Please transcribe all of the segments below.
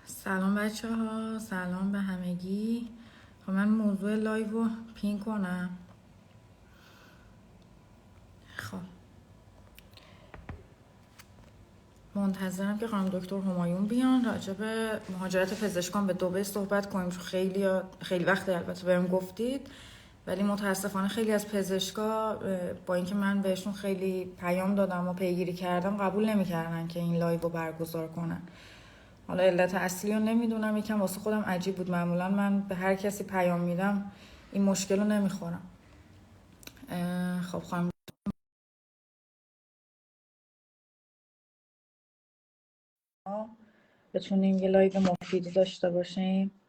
سلام بچه ها، سلام به همگی. خب من موضوع لایو رو پین کنم. خب منتظرم که خانم دکتر همایون بیان راجع به مهاجرت پزشکان به دبی صحبت کنیم، چون خیلی وقت البته بهم گفتید، ولی متاسفانه خیلی از پزشکا با اینکه من بهشون خیلی پیام دادم و پیگیری کردم قبول نمیکردن که این لایو رو برگزار کنن. حالا علت اصلی رو نمیدونم، یکم واسه خودم عجیب بود. معمولا من به هر کسی پیام میدم این مشکل رو نمیخورم. خب خانم بتونیم یه لایو مفیدی داشته باشیم.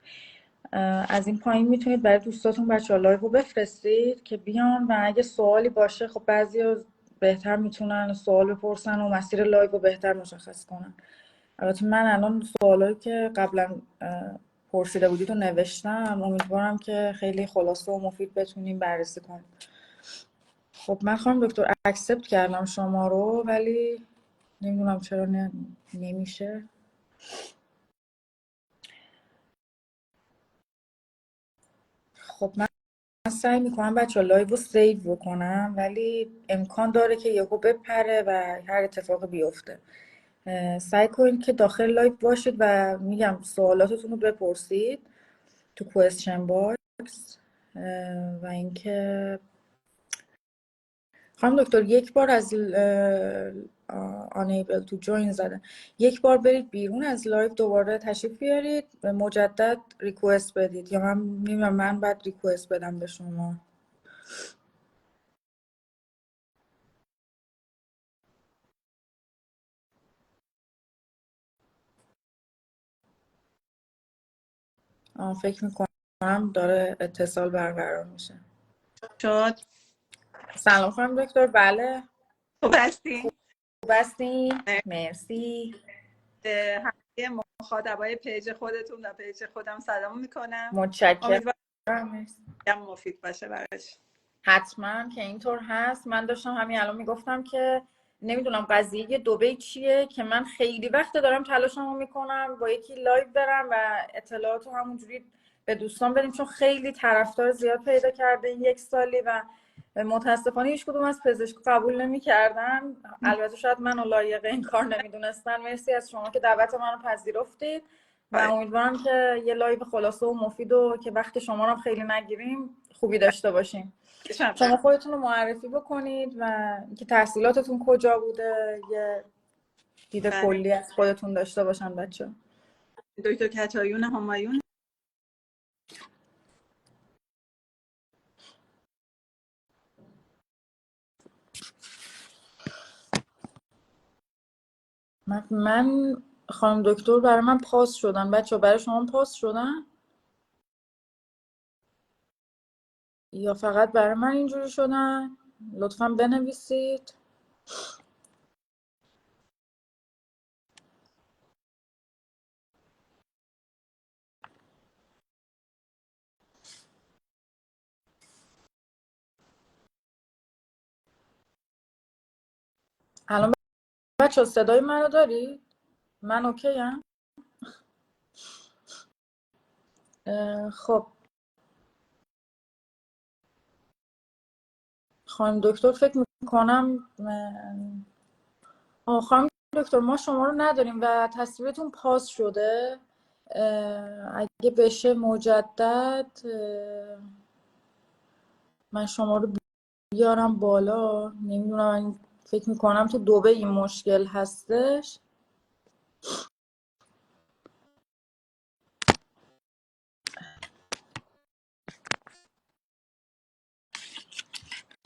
از این پایین میتونید برای دوستاتون بچه ها لایو رو بفرستید که بیان و اگه سوالی باشه، خب بعضی بهتر میتونن سوال بپرسن و مسیر لایو رو بهتر مشخص کنن. البته من الان سوالایی که قبلا پرسیده بودید رو نوشتم، امیدوارم که خیلی خلاصه و مفید بتونیم بررسی کنیم. خب من خانم دکتر اکسپت کردم شما رو، ولی نمیدونم چرا نمیشه. خب من سعی میکنم بچه ها لایو رو سیو بکنم، ولی امکان داره که یهو بپره و هر اتفاقی بیفته. سعی کنید که داخل لایو باشید و میگم سوالاتتون رو بپرسید تو کوئسچن باکس. و اینکه خانم دکتر یک بار از unable to join زده، یک بار برید بیرون از لایو، دوباره تشریف بیارید و مجدد ریکوست بدید، یا من نمیدونم من بعد ریکوست بدم به شما. فکر میکنم داره اتصال برقرار میشه. شد. سلام خانم دکتر. بله خوب هستین؟ خوب هستین؟ مرسی. همه مخاطبای پیج خودتون و پیج خودم سلام میکنم. متشکرم. امیدوارم مفید باشه براش. حتما که اینطور هست. من داشتم همین الان میگفتم که نمیدونم قضیه دبی چیه که من خیلی وقت دارم تلاشمو میکنم با یکی لایو برم و اطلاعات رو همونجوری به دوستان بدیم، چون خیلی طرفدار زیاد پیدا کرده این یک سالی و متاسفانه هیچ کدوم از پزشک قبول نمی‌کردن. البته شاید منو لایق این کار نمیدونستن. مرسی از شما که دعوت منو پذیرفتید و امیدوارم که یه لایو خلاصه و مفید و که وقت شما رو خیلی نگیریم خوبی داشته باشیم. شما خودتون رو معرفی بکنید و اینکه تحصیلاتتون کجا بوده، یه دید کلی از خودتون داشته باشن بچه. دکتر کتایون همایون. من خانم دکتر برای من پاس شدن بچه، برای شما پاس شدن یا فقط برای من اینجوری شدن؟ لطفا بنویسید. الان بچه صدای منو داری؟ من اوکی ام؟ خب خانم دکتر فکر میکنم خانم دکتر ما شما رو نداریم و تصویرتون پاس شده. اگه بشه مجدد من شما رو بیارم بالا. نمیدونم، فکر میکنم تو دبی این مشکل هستش.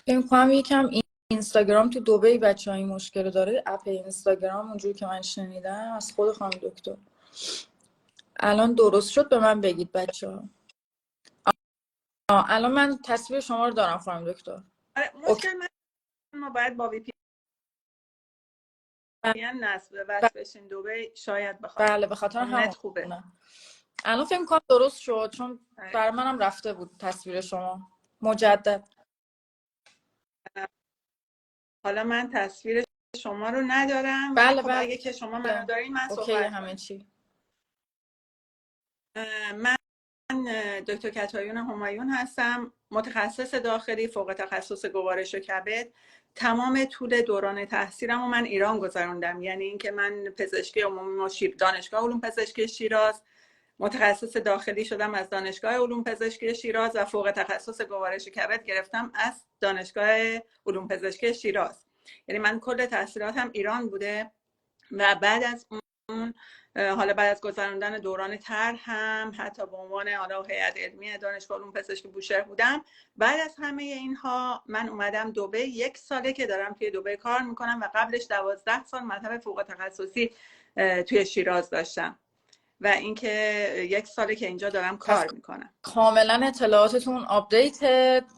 فکر میکنم یکم اینستاگرام تو دبی بچه ها این مشکل داره. اپ اینستاگرام اونجوری که من شنیدم از خود خانم دکتر. الان درست شد به من بگید بچه ها. الان من تصویر شما رو دارم خانم دکتر. مشکل ما باید با وی پی ان نصب وصل بشین دبی، شاید بخواد. بله به خاطر همون خوبه. الان فکر می‌کنم درست شد، چون برای منم رفته بود تصویر شما مجدد. حالا من تصویر شما رو ندارم. بله خب بله اگه که شما منو دارین من اوکی صحبت همه کنم. چی. من دکتر کتایون همایون هستم، متخصص داخلی فوق تخصص گوارش و کبد. تمام طول دوران تحصیلم و من ایران گذروندم، یعنی اینکه من پزشکی عمومی دانشگاه علوم پزشکی شیراز متخصص داخلی شدم از دانشگاه علوم پزشکی شیراز و فوق تخصص گوارش کبد گرفتم از دانشگاه علوم پزشکی شیراز. یعنی من کل تحصیلاتم ایران بوده و بعد از اون حالا بعد از گذراندن دوران طرح هم حتی به عنوان حالا هیئت علمی دانشگاه علوم پزشکی بوشهر بودم. بعد از همه اینها من اومدم دبی، 1 ساله که دارم توی دبی کار میکنم و قبلش 12 سال مطب فوق تخصصی توی شیراز داشتم و اینکه 1 ساله که اینجا دارم کار میکنم. کاملا اطلاعاتتون آپدیت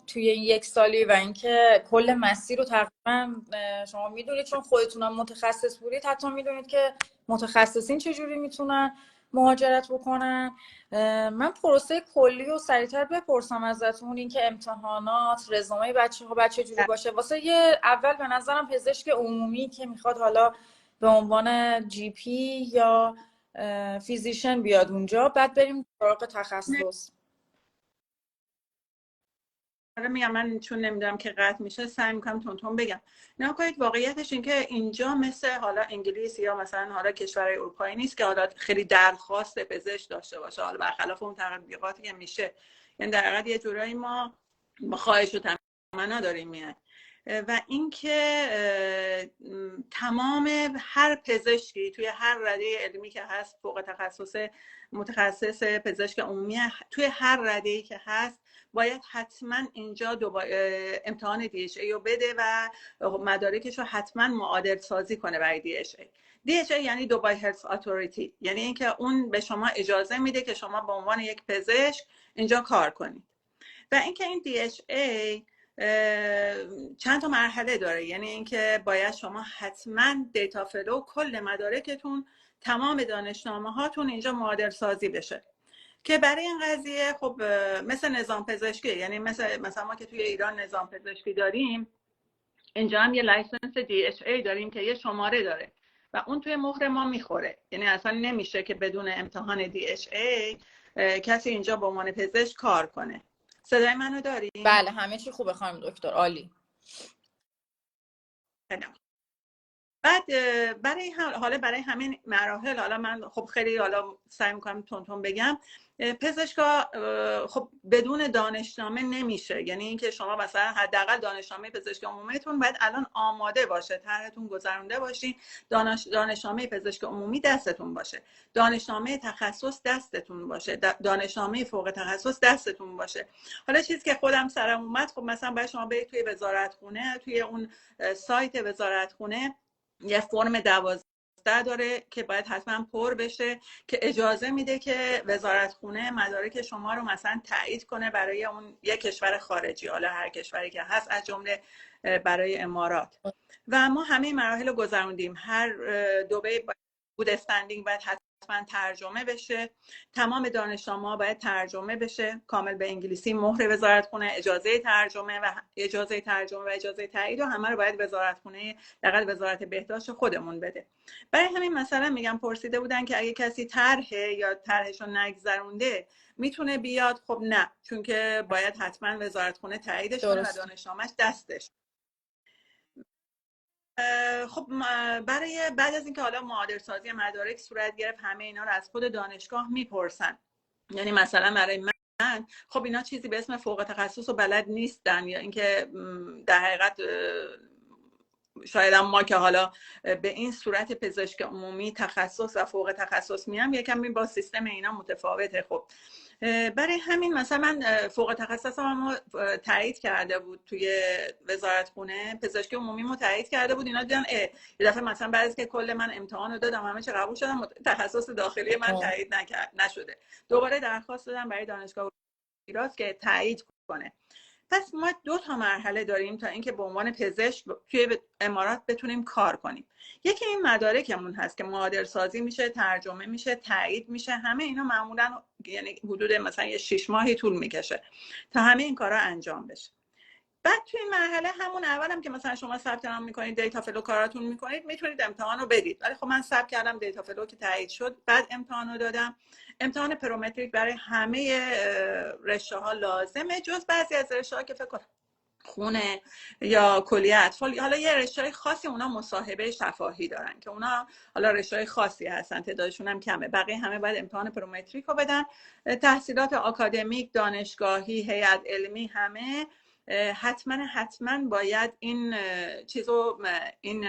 توی این 1 سالی و اینکه کل مسیر رو تقریبا شما میدونید، چون خودتونم متخصص بودید حتی میدونید که متخصصین چجوری میتونن مهاجرت بکنن. من پروسه کلی رو سریعتر بپرسم ازتون، اینکه امتحانات، رزومه بچه جوری باشه واسه یه اول به نظرم پزشک عمومی که میخواد حالا به عنوان جی پی یا فیزیشن بیاد اونجا، بعد بریم سراغ تخصص. آره میگم، من چون نمیدونم که قطع میشه سعی میکنم تون بگم. نه کنید، واقعیتش این که اینجا مثل حالا انگلیس یا مثلا حالا کشورهای اروپایی نیست که حالا خیلی درخواست پزشک داشته باشه، حالا برخلاف اون تبلیغاتی که میشه. یعنی در حقیقت یه جورایی ما خواهش و تمنا داریم میاد و اینکه تمام هر پزشکی توی هر رده علمی که هست، فوق تخصص متخصص پزشک عمومی توی هر رده‌ای که هست باید حتما اینجا امتحان DHA رو بده و مدارکش رو حتما معادل سازی کنه برای DHA. DHA یعنی دوبای هلث اتوریتی، یعنی اینکه اون به شما اجازه میده که شما به عنوان یک پزشک اینجا کار کنید. و اینکه این DHA چند تا مرحله داره، یعنی اینکه باید شما حتما دیتا فلو کل مدارکتون، تمام دانشنامه هاتون اینجا معادل سازی بشه که برای این قضیه خب مثل نظام پزشکی، یعنی مثلا ما که توی ایران نظام پزشکی داریم، اینجا هم یه لایسنس DHA داریم که یه شماره داره و اون توی مهر ما میخوره. یعنی اصلا نمیشه که بدون امتحان DHA کسی اینجا به عنوان پزشک کار کنه. صدای منو داری؟ بله همه چی خوبه خانم دکتر، عالی. بعد برای همین مراحل، حالا من خب خیلی حالا سعی میکنم تون بگم، پزشکا خب بدون دانشنامه نمیشه. یعنی اینکه شما مثلا حداقل دانشنامه پزشک عمومیتون باید الان آماده باشه، طرحتون گذرونده باشین، دانشنامه پزشک عمومی دستتون باشه، دانشنامه تخصص دستتون باشه، دانشنامه فوق تخصص دستتون باشه. حالا چیزی که خودم سرم اومد، خب مثلا باید شما برید توی وزارتخونه، توی اون سایت وزارتخونه یه فرم 12 داره که باید حتما پر بشه که اجازه میده که وزارتخونه مدارک شما رو مثلا تایید کنه برای اون یک کشور خارجی، حالا هر کشوری که هست، از جمله برای امارات. و ما همه مراحل رو گذروندیم. هر دبی بود استندینگ باید حتما ترجمه بشه، تمام دانشنامه‌ها باید ترجمه بشه کامل به انگلیسی، مهر وزارتخونه، اجازه ترجمه و اجازه تایید و همه رو باید وزارتخونه، دقیقاً وزارت بهداشت خودمون بده. برای همین مثلا میگم پرسیده بودن که اگه کسی یا طرحشو نگذرونده میتونه بیاد. خب نه، چون که باید حتما وزارتخونه تاییدش کنه و دانشنامه‌اش دستش. خب برای بعد از اینکه حالا معادل سازی مدارک صورت گرفت، همه اینا رو از خود دانشگاه میپرسن. یعنی مثلا برای من خب اینا چیزی به اسم فوق تخصص و بلد نیستن، یا اینکه در حقیقت شاید ما که حالا به این صورت پزشک عمومی تخصص و فوق تخصص میام یکم با سیستم اینا متفاوته. خب برای همین مثلا من فوق تخصصم تایید کرده بود توی وزارتخونه، پزشکی عمومی مو تایید کرده بود. اینا دیدن یه دفعه مثلا بعد از که کل من امتحان رو دادم همه چی قبول شدم، تخصص داخلی من تایید نشده. دوباره درخواست دادم برای دانشگاه شیراز که تایید کنه. پس ما 2 تا مرحله داریم تا اینکه به عنوان پزشک توی امارات بتونیم کار کنیم. یکی این مدارکمون هست که معادل سازی میشه، ترجمه میشه، تایید میشه. همه اینا معمولا یعنی حدود مثلا یه 6 ماهی طول میکشه تا همه این کارا انجام بشه. بعد توی این مرحله همون اولم که مثلا شما ثبت نام میکنید، دیتا فلو کاراتون میکنید، میتونید امتحان رو بدید. ولی خب من ثبت کردم، دیتا فلو که تایید شد، بعد امتحان رو دادم. امتحان پرومتریک برای همه رشته ها لازمه، جز بعضی از رشته ها که فکر کنم خونه یا کلیه اطفال، حالا یه رشته خاصی اونا مصاحبه شفاهی دارن که اونا حالا رشته خاصی هستن، تعدادشون هم کمه، بقیه همه باید امتحان پرومتریک رو بدن. تحصیلات آکادمیک، دانشگاهی، هیئت علمی، همه حتما باید این این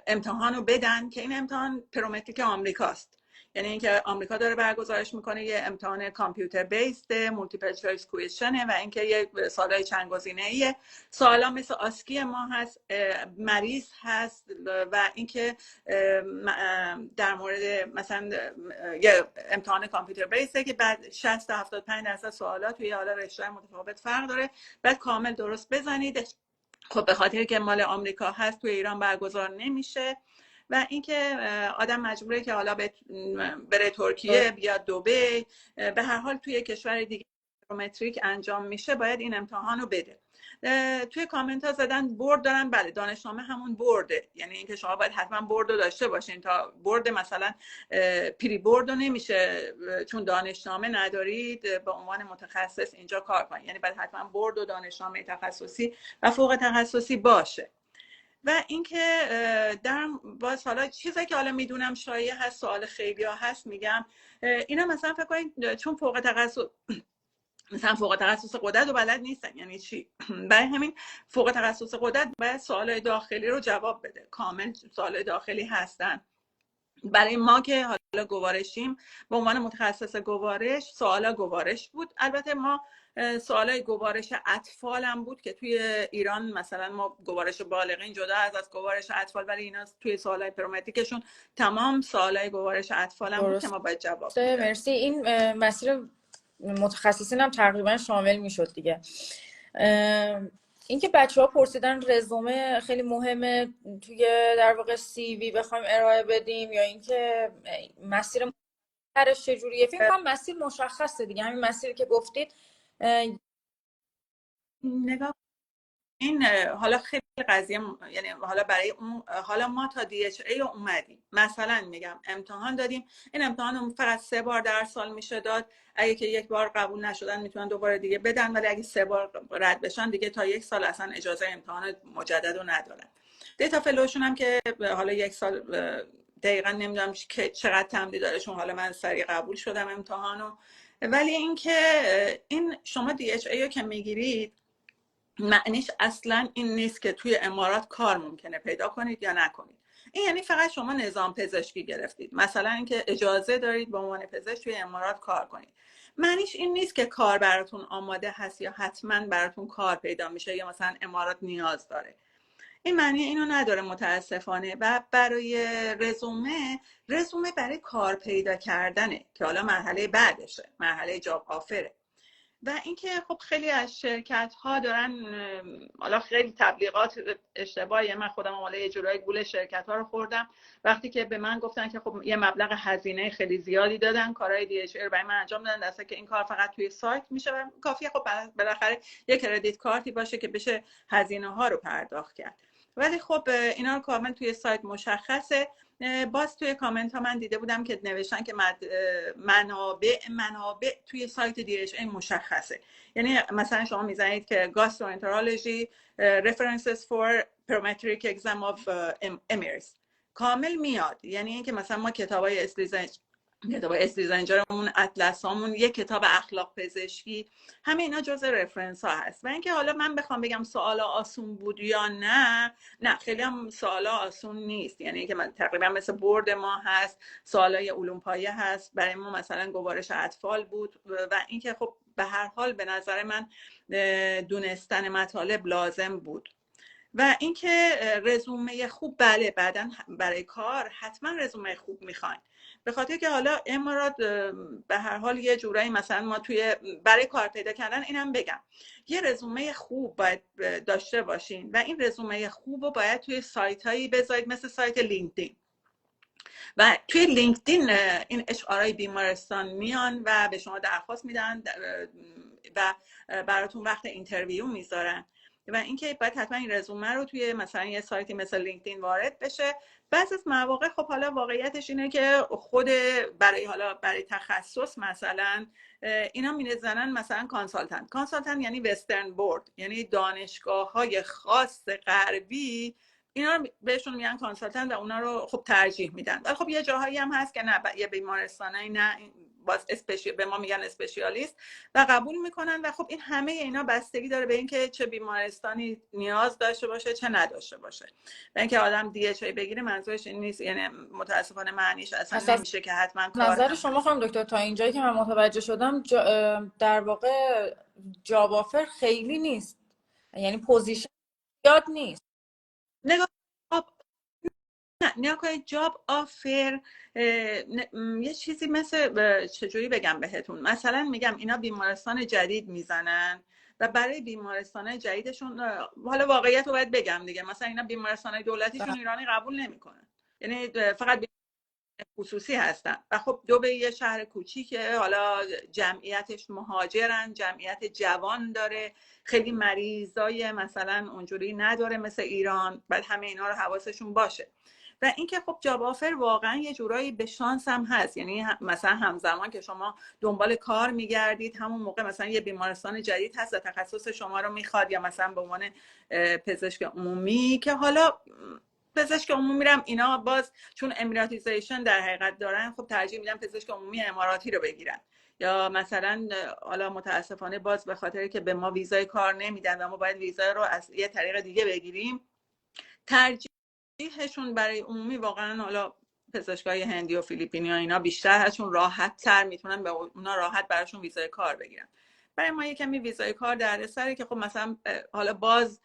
امتحان رو بدن که این امتحان پرومتریک آمریکاست. یعنی اینکه آمریکا داره برگزارش میکنه، یه امتحان کامپیوتر بیسد مولتیپل چویس کوئسشنه و اینکه یه سوالای چند گزینه‌ایه، سوالا مثل آسکی ما هست، مریض هست و اینکه در مورد مثلا یه امتحان کامپیوتر بیسه که بعد 60 تا 75% سوالات توی حالا رشته‌های متفاوت فرق داره، بعد کامل درست بزنید. خب به خاطر که مال آمریکا هست توی ایران برگزار نمیشه و اینکه آدم مجبوره که حالا بره ترکیه، بیاد دبی، به هر حال توی کشور دیگه پرومتریک انجام میشه باید این امتحان رو بده. توی کامنت ها زدن برد دارن، بله دانشنامه همون برده، یعنی اینکه شما باید حتما برد رو داشته باشین، تا برد مثلا پری برد رو نمیشه چون دانشنامه ندارید به عنوان متخصص اینجا کار کنید، یعنی باید حتما برد و دانشنامه تخصصی و فوق تخصصی باشه. و اینکه در باز حالا چیزی که حالا میدونم شایعه هست، سوال خیلی ها هست، میگم اینا مثلا فکر کنید چون فوق تخصص مثلا فوق تخصص قدرت رو بلد نیستن، یعنی چی؟ برای همین فوق تخصص قدرت باید سوالای داخلی رو جواب بده، کامل سوالای داخلی هستن. برای ما که حالا گوارشیم به عنوان متخصص گوارش، سوالا گوارش بود. البته ما سوالای گوارش اطفال هم بود که توی ایران مثلا ما گوارش بالغین جدا از گوارش اطفال، ولی اینا توی سوالای پرومتریکشون تمام سوالای گوارش اطفال هم بود که ما باید جواب بدیم. مرسی. این مسیر متخصصین هم تقریبا شامل میشد دیگه. اینکه بچه‌ها پرسیدن رزومه خیلی مهمه توی در واقع سی وی بخوایم ارائه بدیم یا اینکه مسیر مشخصش چجوریه. فکر کنم مسیر مشخصه دیگه، همین مسیری که گفتید. نگاه این حالا خیلی قضیه، یعنی حالا برای اون حالا ما تا DHA اومدیم، مثلا میگم امتحان دادیم، این امتحان فقط 3 بار در سال میشه داد، اگه که 1 بار قبول نشدن میتونن دوباره دیگه بدن، ولی اگه 3 بار رد بشن دیگه تا 1 سال اصلا اجازه امتحان مجدد رو ندارن. دیتا فلوشون هم که حالا 1 سال دقیقا نمیدونم چقدر تمدید داره، چون حالا من سریع قبول شدم امتحانو، ولی اینکه این شما DHA رو که میگیرید معنیش اصلا این نیست که توی امارات کار ممکنه پیدا کنید یا نکنید. این یعنی فقط شما نظام پزشکی گرفتید، مثلا اینکه اجازه دارید به عنوان پزشک توی امارات کار کنید. معنیش این نیست که کار براتون آماده هست یا حتما براتون کار پیدا میشه یا مثلا امارات نیاز داره. این معنی اینو نداره متاسفانه. و برای رزومه برای کار پیدا کردنه که حالا مرحله بعدشه، مرحله جاب آفره. و اینکه خب خیلی از شرکت ها دارن حالا خیلی تبلیغات اشتباهیه، من خودم حالا یه جورایی گول شرکت ها رو خوردم وقتی که به من گفتن که خب یه مبلغ هزینه خیلی زیادی دادن کارهای DHA رو برای من انجام دادن، درسته که این کار فقط توی سایت میشه و کافیه خب بالاخره یه کردیت کارتی باشه که بشه هزینه ها رو پرداخت کرد. ولی خب اینا رو کامل توی سایت مشخصه. باز توی کامنت ها من دیده بودم که نوشتن که منابع توی سایت DHA مشخصه، یعنی مثلا شما میزنید که gastroenterology references for parametric exam of Emirs کامل میاد، یعنی اینکه مثلا ما کتابای استیزنجرمون، اطلسامون، یک کتاب اخلاق پزشکی، همه اینا جزء رفرنس ها هست. و اینکه حالا من بخوام بگم سوالا آسون بود یا نه خیلی هم سوالا آسون نیست، یعنی که من تقریبا مثل برد ما هست، سوالای علوم پایه هست، برای ما مثلا گوارش اطفال بود. و اینکه خب به هر حال به نظر من دونستن مطالب لازم بود. و اینکه رزومه خوب، بله بعدن برای کار حتما رزومه خوب میخواین، به خاطر که حالا امارات به هر حال یه جورایی مثلا ما توی برای کار پیدا کردن اینم بگم یه رزومه خوب باید داشته باشین و این رزومه خوب رو باید توی سایت هایی بذارید مثل سایت لینکدین. و توی لینکدین این HR بیمارستان میان و به شما درخواست میدن و براتون وقت اینترویو میذارن و اینکه باید حتما این رزومه رو توی مثلا یه سایتی مثل لینکدین وارد بشه. بعضی از مواقع خب حالا واقعیتش اینه که خود برای تخصص مثلا اینا می‌زنن مثلا کانسالتنت یعنی وسترن بورد، یعنی دانشگاه های خاص غربی، اینا رو بهشون میگن کانسالتنت و اونا رو خب ترجیح میدن. ولی خب یه جاهایی هم هست که نه، یه بیمارستانایی نه باز به ما میگن اسپشیالیست و قبول میکنن. و خب این همه اینا بستگی داره به اینکه چه بیمارستانی نیاز داشته باشه چه نداشته باشه. و اینکه آدم دی اچ ای بگیره منظورش این نیست، یعنی متاسفانه معنیش اصلا پس از نمیشه که حتما کار نظر هم شما هست. خانم دکتر تا اینجایی که من متوجه شدم در واقع جاب آفر خیلی نیست، یعنی پوزیشن یاد نیست. نگاه نه کنید جاب آفر یه چیزی مثل چجوری بگم بهتون، مثلا میگم اینا بیمارستان جدید میزنن و برای بیمارستان جدیدشون حالا واقعیت رو باید بگم دیگه، مثلا اینا بیمارستان دولتیشون ایرانی قبول نمیکنن، یعنی فقط خصوصی هستن. و خب دبی یه شهر کوچیکه، حالا جمعیتش مهاجرن، جمعیت جوان داره، خیلی مریضای مثلا اونجوری نداره مثل ایران، بعد همه اینا رو حواسشون باشه. و اینکه خب جاب آفر واقعا یه جورایی به شانس هم هست، یعنی مثلا همزمان که شما دنبال کار میگردید همون موقع مثلا یه بیمارستان جدید هست و تخصص شما رو میخواد، یا مثلا به عنوان پزشک عمومی که حالا پزشک عمومی میرم اینا باز چون اماراتیزیشن در حقیقت دارن خب ترجیح میدن پزشک عمومی اماراتی رو بگیرن، یا مثلا حالا متاسفانه باز به خاطر که به ما ویزای کار نمیدن و ما باید ویزا رو از یه طریق دیگه بگیریم، ترجیحشون برای عمومی واقعا حالا پزشکای هندی و فیلیپینی ها اینا بیشتر هستشون راحت تر میتونن به اونا راحت براشون ویزای کار بگیرن. برای ما یه کمی ویزای کار دردسره که خب مثلا حالا باز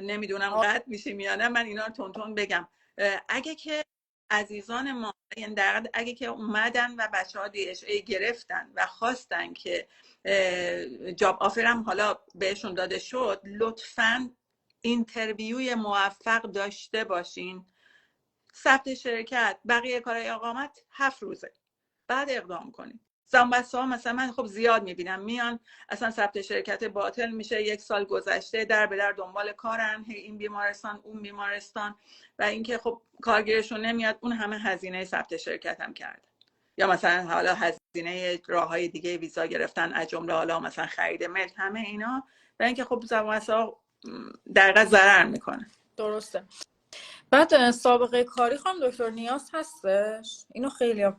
نمیدونم قطع میشیم یا نه، من اینا رو تون بگم. اگه که عزیزان ما، یعنی در اگه که اومدن و بچه ها دی اچ ای گرفتن و خواستن که جاب آفرم حالا بهشون داده شد، لطفاً اینترویوی موفق داشته باشین، ثبت شرکت، بقیه کارهای اقامت 7 روزه، بعد اقدام کنین. زنبسته ها مثلا من خب زیاد میبینم میان اصلا ثبت شرکت باطل میشه، 1 سال گذشته در به در دنبال کارن، این بیمارستان اون بیمارستان، و اینکه خب کارگیرشون نمیاد، اون همه هزینه ثبت شرکت هم کرده، یا مثلا حالا هزینه راههای دیگه ویزا گرفتن از جمله حالا مثلا خرید ملک، همه اینا، و اینکه خب زنبسته ها در ضرر میکنه. درسته. بعد سابقه کاری خانم دکتر نیاز هستش؟ اینو خیلی ها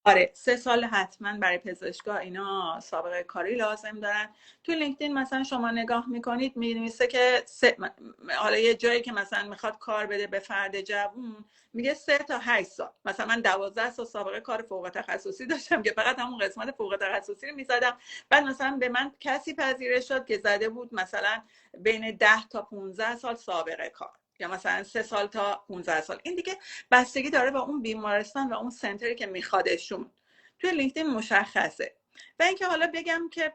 آره 3 سال حتما برای پزشکا اینا سابقه کاری لازم دارن. تو لینکدین مثلا شما نگاه میکنید می‌نویسه که حالا یه جایی که مثلا میخواد کار بده به فرد جوون میگه 3 تا 8 سال. مثلا من 12 سال سابقه کار فوق تخصصی داشتم که فقط همون قسمت فوق تخصصی رو میزدم، بعد مثلا به من کسی پذیرش شد که زده بود مثلا بین 10 تا 15 سال سابقه کار، یا مثلا 3 سال تا 15 سال. این دیگه بستگی داره با اون بیمارستان و اون سنتری که میخوادشون. توی لینکدین مشخصه. و اینکه حالا بگم که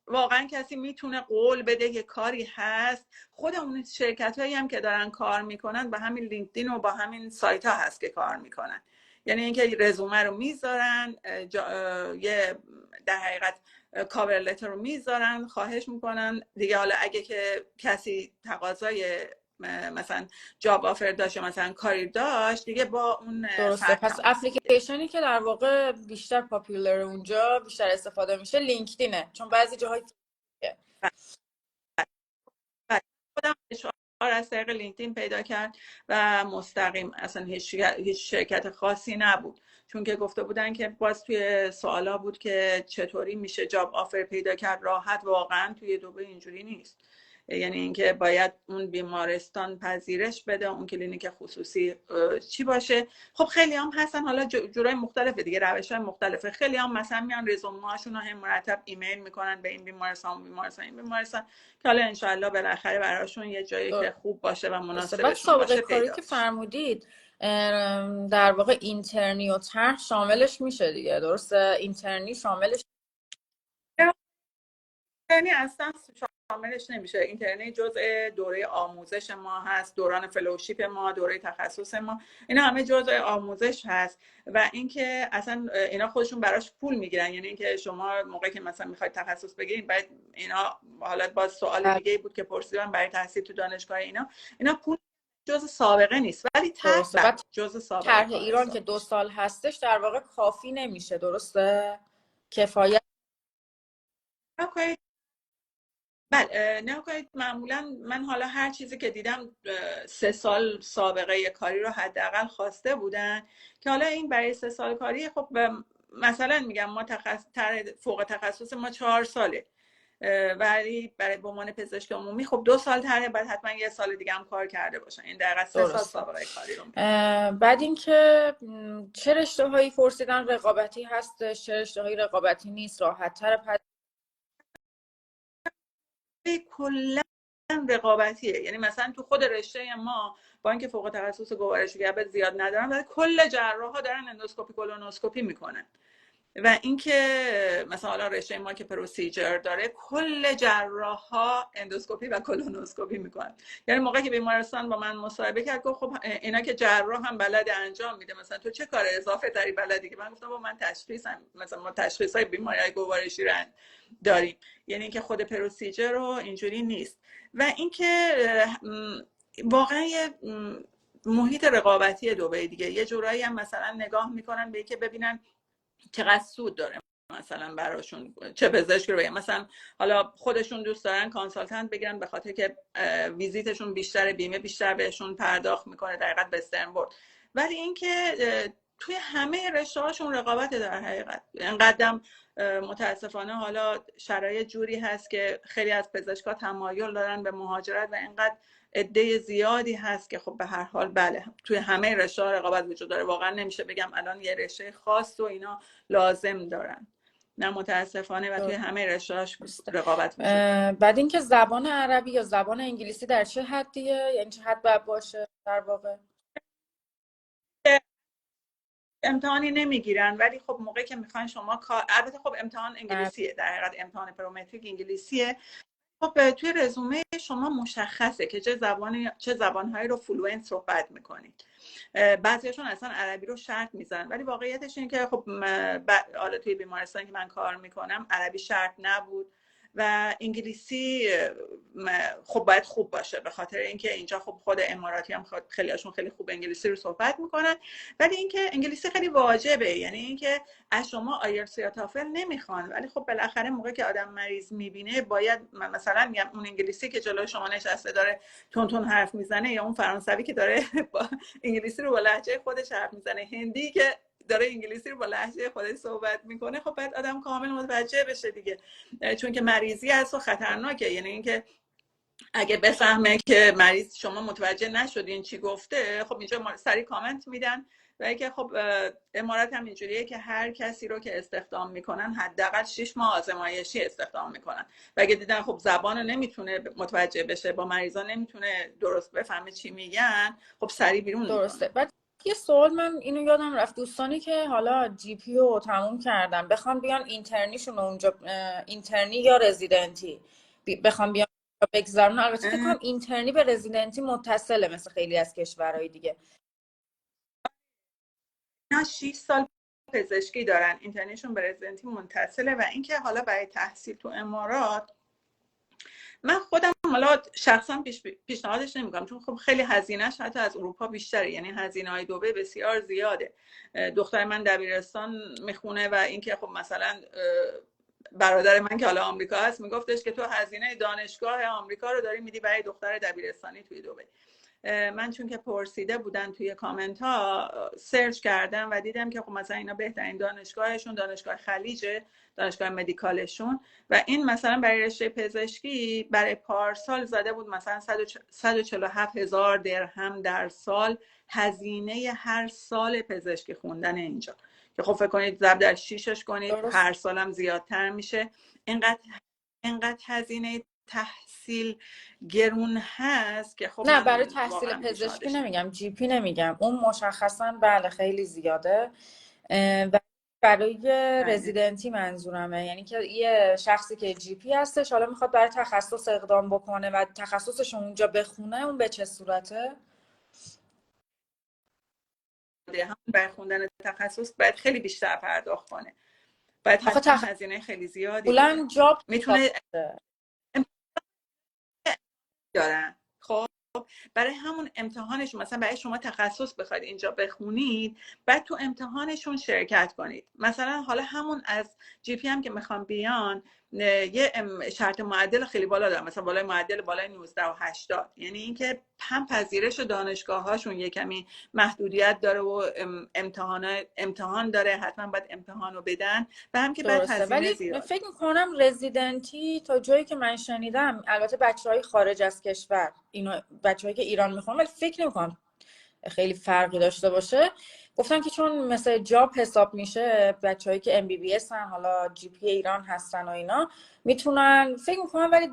واقعا کسی میتونه قول بده که کاری هست، خود اون شرکت هایی هم که دارن کار میکنن با همین لینکدین و با همین سایت ها هست که کار میکنن، یعنی اینکه رزومه رو میذارن، یه در حقیقت کاور لتر رو میذارن، خواهش میکنن دیگه، حالا اگه که کسی تقاضای مثلا جاب آفر داشت مثلا کاری داشت دیگه با اون درسته. فرد پس تماس میگیره. اپلیکیشنی که در واقع بیشتر پاپولر اونجا بیشتر استفاده میشه لینکدینه، چون بعضی جاهای خودم اشعار از طریق لینکدین پیدا کرد و مستقیم، اصلا هیچ شرکت خاصی نبود، چون که گفته بودن که باز توی سوالا بود که چطوری میشه جاب آفر پیدا کرد راحت. واقعا توی دبی اینجوری نیست، یعنی اینکه باید اون بیمارستان پذیرش بده، اون کلینیک خصوصی چی باشه. خب خیلی هم هستن حالا جورای مختلفه دیگه، روش‌های مختلفه. خیلی هم مثلا میان رزومه‌هاشون رو هم مرتب ایمیل میکنن به این بیمارستان این بیمارستان که حالا انشالله بالاخره براشون یه جایی که خوب باشه و درسته. بعد مناسبشون سابقه باشه کاری پیدا که بشه. فرمودید در واقع اینترنی و طرح شاملش میشه دیگه، درسته؟ اینترنی شاملش یعنی اصلا کاملش نمیشه. اینترنی جزء دوره آموزش ما هست، دوران فلوشیپ ما، دوره تخصص ما، اینا همه جزء آموزش هست. و اینکه اصلا اینا خودشون براش پول میگیرن، یعنی اینکه شما موقعی که مثلا میخواید تخصص بگیرید باید اینا، حالا باز سوال دیگه بود که پرسیدم برای تحصیل تو دانشگاه، اینا پول جزء سابقه نیست، ولی درسته. بعد جزء سابقه طرح کار ایران که 2 سال هستش در واقع کافی نمیشه، درسته؟ کفایت. بله، نه کنید. معمولا من حالا هر چیزی که دیدم 3 سال سابقه کاری رو حداقل خواسته بودن، که حالا این برای 3 سال کاری خب مثلا میگم ما فوق تخصص ما 4 ساله، ولی برای به عنوان پزشک عمومی خب 2 سال طرح، بعد حتما 1 سال دیگه هم کار کرده باشن، این دقیقاً 3 سال سابقه کاری رو میگم. بعد اینکه چه رشته هایی پرسیدن رقابتی هستش، چه رشته هایی رقابتی نیست، راحت تر کلا رقابتیه. یعنی مثلا تو خود رشته ما با اینکه فوق تخصص گوارشی گبه زیاد ندارن، ولی کل جراحا دارن اندوسکوپی کولونوسکوپی میکنن. و اینکه مثلا حالا رشته ما که پروسیجر داره، کل جراحا اندوسکوپی و کولونوسکوپی میکنن. یعنی موقعی که بیمارستان با من مصاحبه کرد گفت خب اینا که جراح هم بلد انجام میده، مثلا تو چه کار اضافه تری بلدی؟ که من گفتم با من تشخیصم، مثلا ما تشخیصای بیماری‌های گوارشی رو داریم، یعنی اینکه خود پروسیجر رو اینجوری نیست. و اینکه واقعا یه محیط رقابتی دبی دیگه، یه جورایی هم مثلا نگاه میکنن به اینکه ببینن چقدر سود داره مثلا براشون چه پزشکی رو بگم. مثلا حالا خودشون دوست دارن کانسالتنت بگیرن به خاطر که ویزیتشون بیشتره، بیمه بیشتر بهشون پرداخت میکنه، در حقیقت وسترن ورد. ولی اینکه توی همه رشته هاشون رقابت در حقیقت. اینقدرم متاسفانه حالا شرایط جوری هست که خیلی از پزشکا تمایل دارن به مهاجرت و اینقدر عده زیادی هست که خب به هر حال بله توی همه رشته ها رقابت وجود داره. واقعا نمیشه بگم الان یه رشته خاص و اینا لازم دارن، نه متاسفانه، و توی همه رشته‌هاش رقابت وجود داره. بعد اینکه زبان عربی یا زبان انگلیسی در چه حدیه، یعنی چه حد باید باشه در واقع؟ امتحانی نمیگیرن، ولی خب موقعی که میخواین شما البته خب امتحان انگلیسیه، در حقیقت امتحان پرومتریک انگلیسیه. خب توی رزومه شما مشخصه که چه زبانهایی رو فلوئنت صحبت میکنید. بعضیشون اصلا عربی رو شرط میزنن، ولی واقعیتش اینه که خب حالا توی بیمارستانی که من کار میکنم عربی شرط نبود و انگلیسی خب باید خوب باشه، به خاطر اینکه اینجا خب خود اماراتی هم خیلی هاشون خیلی خوب انگلیسی رو صحبت میکنن. ولی اینکه انگلیسی خیلی واجبه، یعنی اینکه از شما آیلتس یا تافل نمیخوان، ولی خب بالاخره موقعی که آدم مریض میبینه باید مثلا میگم اون انگلیسی که جلوی شما نشسته داره تون تون حرف میزنه، یا اون فرانسوی که داره انگلیسی رو با لهجه خودش حرف میزنه، هندی که داره انگلیسی رو با لهجه خودش صحبت میکنه، خب باید آدم کامل متوجه بشه دیگه، چون که مریضی هست و خطرناکه. یعنی اینکه اگه بفهمه که مریض شما متوجه نشدین چی گفته، خب اینجا سریع کامنت میدن. و اینکه خب امارات هم اینجوریه که هر کسی رو که استخدام میکنن حداقل 6 ماه آزمایشی استخدام میکنن، و اگه دیدن خب زبان رو نمیتونه متوجه بشه، با مریضا نمیتونه درست بفهمه چی میگن، خب سریع بیرون درسته. بعد یه سوال، من اینو یادم رفت، دوستانی که حالا جی پی رو تموم کردن بخوان بیان اینترنیشون اونجا، اینترنی یا رزیدنتی بخوان بیان بگذارن، البته فکر کنم اینترنی به رزیدنتی متصله مثل خیلی از کشورهای دیگه. اینا 6 سال پزشکی دارن، اینترنشون به رزیدنتی متصله. و اینکه حالا برای تحصیل تو امارات من خودم حالا شخصا پیشنهادش نمیکنم، چون خب خیلی هزینهش حتی از اروپا بیشتره، یعنی هزینه‌های دبی بسیار زیاده. دختر من دبیرستان میخونه و اینکه خب مثلا برادر من که حالا آمریکا هست میگفتش که تو هزینه دانشگاه آمریکا رو داری میدی برای دختر دبیرستانی توی دبی. من چون که پرسیده بودن توی کامنت ها سرچ کردم و دیدم که خب مثلا اینا بهترین دانشگاهشون دانشگاه خلیجه، دانشگاه مدیکالشون، و این مثلا برای رشته پزشکی برای پارسال زده بود مثلا 147,000 درهم در سال هزینه هر سال پزشکی خوندن اینجا، که خب فکر کنید ضرب در 6 کنید، هر سالم زیادتر میشه. اینقدر هزینه تحصیل گرون هست که خب نه برای تحصیل پزشکی نمیگم، جی پی نمیگم، اون مشخصا بله خیلی زیاده. و برای بله. رزیدنتی منظورمه، یعنی که یه شخصی که جی پی هستش حالا میخواد برای تخصص اقدام بکنه و تخصصش اونجا بخونه، اون به چه صورته؟ هم برای خوندن تخصص باید خیلی بیشتر پرداخت کنه، باید آخه حتما هزینه خیلی زیادی بده. معمولا جاب میتونه دارن. خب برای همون امتحانشون، مثلا برای شما تخصص بخواید اینجا بخونید، بعد تو امتحانشون شرکت کنید. مثلا حالا همون از جی پی هم که میخوام بیان، یه شرط معدل خیلی بالا دارن، مثلا بالای معدل بالای 19 و 80. یعنی اینکه هم پذیرش دانشگاه هاشون یه کمی محدودیت داره و امتحان داره، حتما باید امتحان رو بدن، و هم که بعد درسته. هزینه ولی زیاد. فکر میکنم رزیدنتی تا جایی که من شنیدم، البته بچهای خارج از کشور، اینو بچه‌هایی که ایران میخوان، ولی فکر نمیکنم خیلی فرقی داشته باشه. گفتن که چون مثل جاب حساب میشه، بچه‌هایی که ام بی بی اس هن، حالا جی پی ایران هستن و اینا، میتونن، فکر میکنم، ولی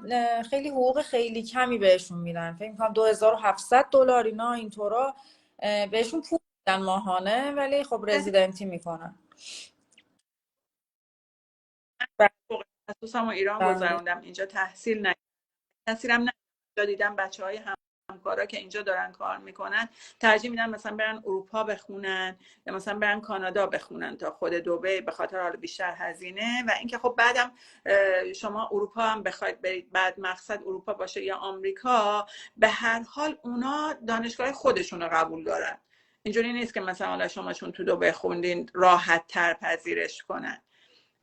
خیلی حقوق خیلی کمی بهشون میدن. فکر میکنم $2700 اینا اینطورا بهشون پول میدن ماهانه، ولی خب رزیدنتی میکنن. فوق تخصصم ایران بله. گذروندم، اینجا تحصیلم نه. دیدم بچه‌های همکارا که اینجا دارن کار میکنن ترجیح میدن مثلا برن اروپا بخونن یا مثلا برن کانادا بخونن تا خود دبی، به خاطر حالا بیشتر هزینه. و اینکه خب بعدم شما اروپا هم بخواید برید، بعد مقصد اروپا باشه یا آمریکا، به هر حال اونا دانشگاه خودشون رو قبول دارن. اینجوری نیست که مثلا حالا شما چون تو دبی خوندین راحت تر پذیرش کنن.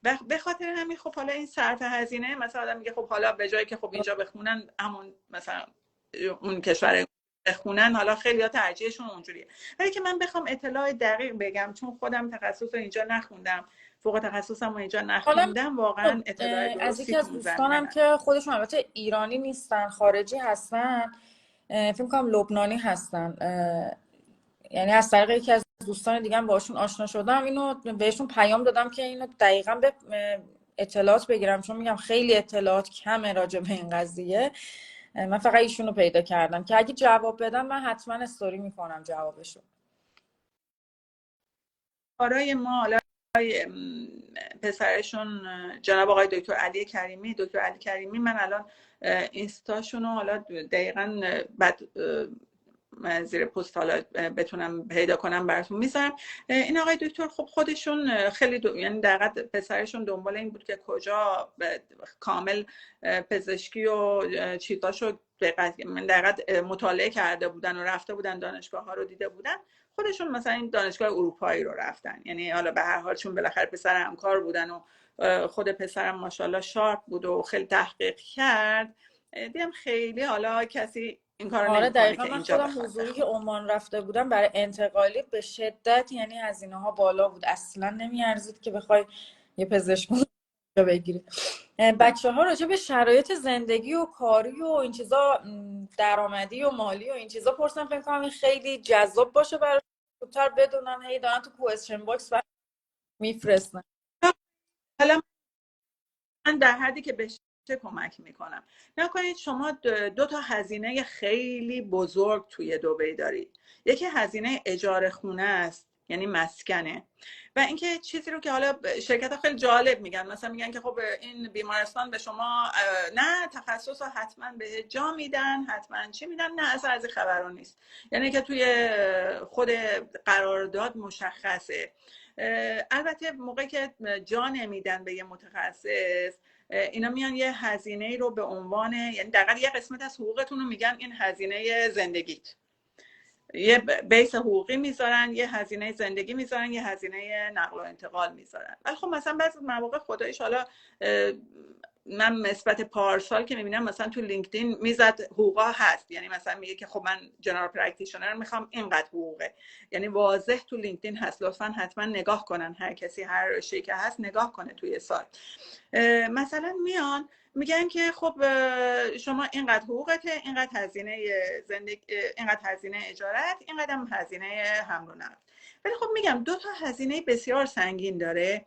و به خاطر همین خب حالا این صرف هزینه، مثلا آدم میگه خب حالا به جایی که خب اینجا بخونن، همون مثلا اون کشور بخونن، حالا خیلی ها ترجیحشون اونجوریه. ولی که من بخوام اطلاع دقیق بگم، چون خودم تخصص رو اینجا نخوندم، فوق تخصصم رو اینجا حالا نخوندم، واقعا اطلاع از درستی یکی تو از اون زمینه دوستانم نه. که خودشون البته ایرانی نیستن، خارجی هستن، فکر کنم لبنانی هستن، یعنی از طریق یکی از دوستان دیگه هم باشون آشنا شدم، اینو بهشون پیام دادم که اینو دقیقا به اطلاعات بگیرم، چون میگم خیلی اطلاعات کمه راجع به این قضیه. من فقط ایشونو پیدا کردم که اگه جواب بدم من حتما استوری میکنم جوابشو. آرای ما حالا پسرشون جناب آقای دکتر علی کریمی، من الان اینستاشون رو حالا دقیقا بعد زیر پست حالا بتونم پیدا کنم براتون میذارم. این آقای دکتر خب خودشون خیلی یعنی دقیقا پسرشون دنبال این بود که کجا کامل پزشکی و چیزاشو دقیقا مطالعه کرده بودن و رفته بودن دانشگاه ها رو دیده بودن. خودشون مثلا این دانشگاه اروپایی رو رفتن. یعنی حالا به هر حال چون بالاخره پسر همکار بودن و خود پسرم ماشاءالله شارپ بود و خیلی تحقیق کرد، دیدم خیلی حالا کسی این کارو آره نمیکنه دقیقا. که من اینجا خودم بخواد حضوری که بخونه. عمان رفته بودم برای انتقالی به شدت، یعنی هزینه ها بالا بود، اصلا نمیارزید که بخوای یه پزشک بگیری. بچه ها راجع به شرایط زندگی و کاری و این چیزا، درآمدی و مالی و این چیزا پرسن، فکر کنم این خیلی جذاب باشه برای زودتر بدونن، هی دارن تو کوئسچن باکس میفرستن. حالا من در حدی که بشه کمک میکنم. نکنید شما دو تا هزینه خیلی بزرگ توی دبی دارید. یکی هزینه اجاره خونه است، یعنی مسکنه، و اینکه چیزی رو که حالا شرکت ها خیلی جالب میگن، مثلا میگن که خب این بیمارستان به شما نه تخصص رو حتما به جا میدن، حتما چی میدن، نه اصلا از این خبران نیست. یعنی که توی خود قرارداد مشخصه. البته موقعی که جا نمیدن به یه متخصص، اینا میان یه هزینه رو به عنوان، یعنی دقیقا یه قسمت از حقوقتون رو میگن این هزینه زندگیت، یه بیس حقوقی میذارن، یه هزینه زندگی میذارن، یه هزینه نقل و انتقال میذارن. ولی خب مثلا بعضی مواقع خداییش حالا من نسبت پارسال که میبینم مثلا تو لینکدین میزد حقوقا هست، یعنی مثلا میگه که خب من جنرال پرکتیشنر میخوام اینقدر حقوقه، یعنی واضح تو لینکدین هست. لطفا حتما نگاه کنن، هر کسی هر رشته که هست نگاه کنه توی سایت. مثلا میان میگن که خب شما اینقدر حقوقته، اینقدر هزینه زندگی، اینقدر هزینه اجارت، اینقدر هم هزینه حمل و نقل. ولی خب میگم دو تا هزینه بسیار سنگین داره.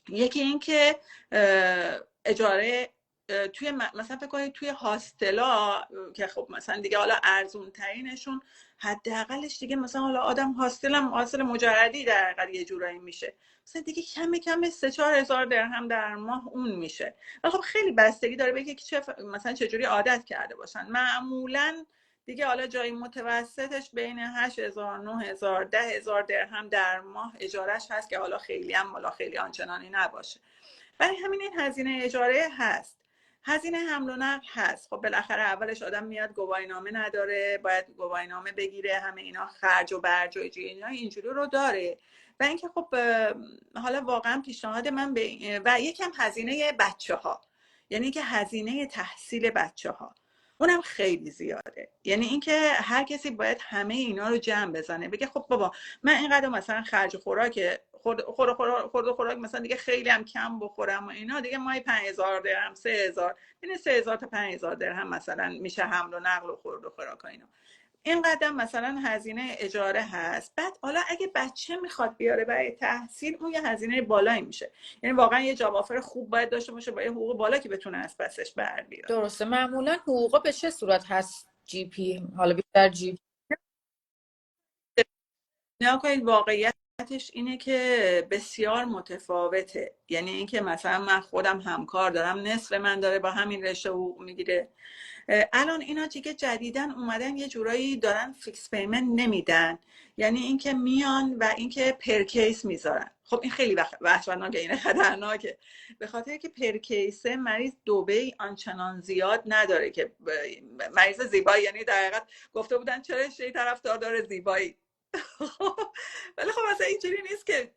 یکی این که اجاره توی مثلا فکر کنید توی هاستلا که خب مثلا دیگه حالا ارزون ترینشون حداقلش دیگه مثلا حالا آدم هاستل مجردی در حقیقت یه جورایی میشه مثلا دیگه کم 3-4 هزار درهم در ماه اون میشه. ولی خب خیلی بستگی داره به که مثلا چجوری عادت کرده باشن. معمولا دیگه حالا جای متوسطش بین 8,000 9,000 10,000 درهم در ماه اجارش هست که حالا خیلی هم حالا خیلی آنچنانی نباشه. برای همین این هزینه اجاره هست. هزینه حمل و نقل هست. خب بالاخره اولش آدم میاد گواهینامه نداره، باید گواهینامه بگیره، همه اینا خرج و برج و اینا اینجوری رو داره. و اینکه خب حالا واقعا پیشنهاد من و یکم هزینه بچه‌ها، یعنی که هزینه تحصیل بچه‌ها اونم خیلی زیاده. یعنی اینکه هر کسی باید همه اینا رو جمع بزنه، بگه خب بابا من اینقدر مثلا خرج خوراک خوراک مثلا دیگه خیلی هم کم بخورم و اینا دیگه ماهی 5,000 درهم 3,000 یعنی 3,000 تا 5,000 درهم مثلا میشه حمل و نقل و خورد و خوراک و اینا. این قدم مثلا هزینه اجاره هست. بعد حالا اگه بچه میخواد بیاره برای تحصیل اون یه هزینه بالایی میشه. یعنی واقعا یه جاب آفر خوب باید داشته باشه با یه حقوق بالا که بتونه از پسش بر بیاره. درسته. معمولا حقوقا به چه صورت هست جی پی؟ حالا بیشتر جی پی. نه کنید واقعیتش اینه که بسیار متفاوته. یعنی اینکه مثلا من خودم همکار دارم نصف من داره با همین رشته حقوق میگیره. الان اینا دیگه جدیدن اومدن یه جورایی دارن فیکس پیمنت نمیدن، یعنی اینکه میان و اینکه پر کیس میذارن. خب این خیلی وحشتناکه، این خطرناکه، به خاطر که پر کیس مریض دوبه آنچنان زیاد نداره که مریض زیبایی، یعنی در حقیقت گفته بودن چرا شی طرفدار داره زیبایی. ولی خب مثلا اینجوری نیست که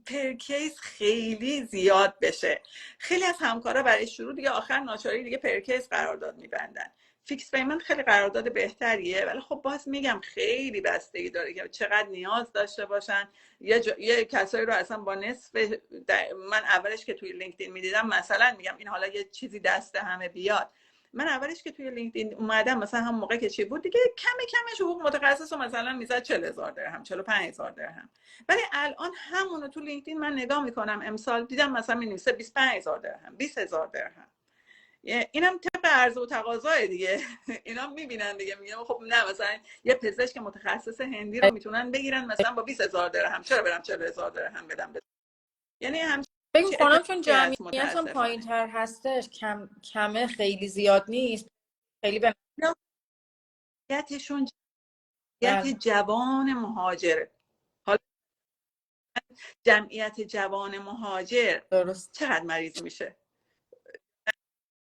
پر کیس خیلی زیاد بشه. خیلی از همکارا برای شروع دیگه آخر ناچاری دیگه پر کیس قرارداد میبندن. فیکس پیمنت خیلی قرارداد بهتریه، ولی خب باز میگم خیلی بستگی داره که چقدر نیاز داشته باشن. یه کسایی رو اصلا با نصف من اولش که توی لینکدین میدیدم مثلا میگم این حالا یه چیزی دست همه بیاد، من اولش که توی لینکدین اومدم مثلا هم موقع که چی بود دیگه کمش حقوق متخصص رو مثلا میزد 40,000 درهم 45,000 درهم. ولی الان همونو تو لینکدین من نگاه میکنم امسال دیدم مثلا مینویسه 25,000 درهم 20,000 درهم. اینم طبق عرضه و تقاضای دیگه. اینا میبینن دیگه، میگم خب نه مثلا یه پزشک متخصص هندی رو میتونن بگیرن مثلا با 20,000 درهم، چرا برم 40,000 درهم بدم؟ یعنی فکر می‌کنم چون اتفاقی هست جمعیت هم متاسفانه. پایین‌تر هستش، کمه خیلی زیاد نیست، خیلی به جمعیتشون جمعیت بله. جوان مهاجره. حالا جمعیت جوان مهاجر درست. چقدر مریض میشه؟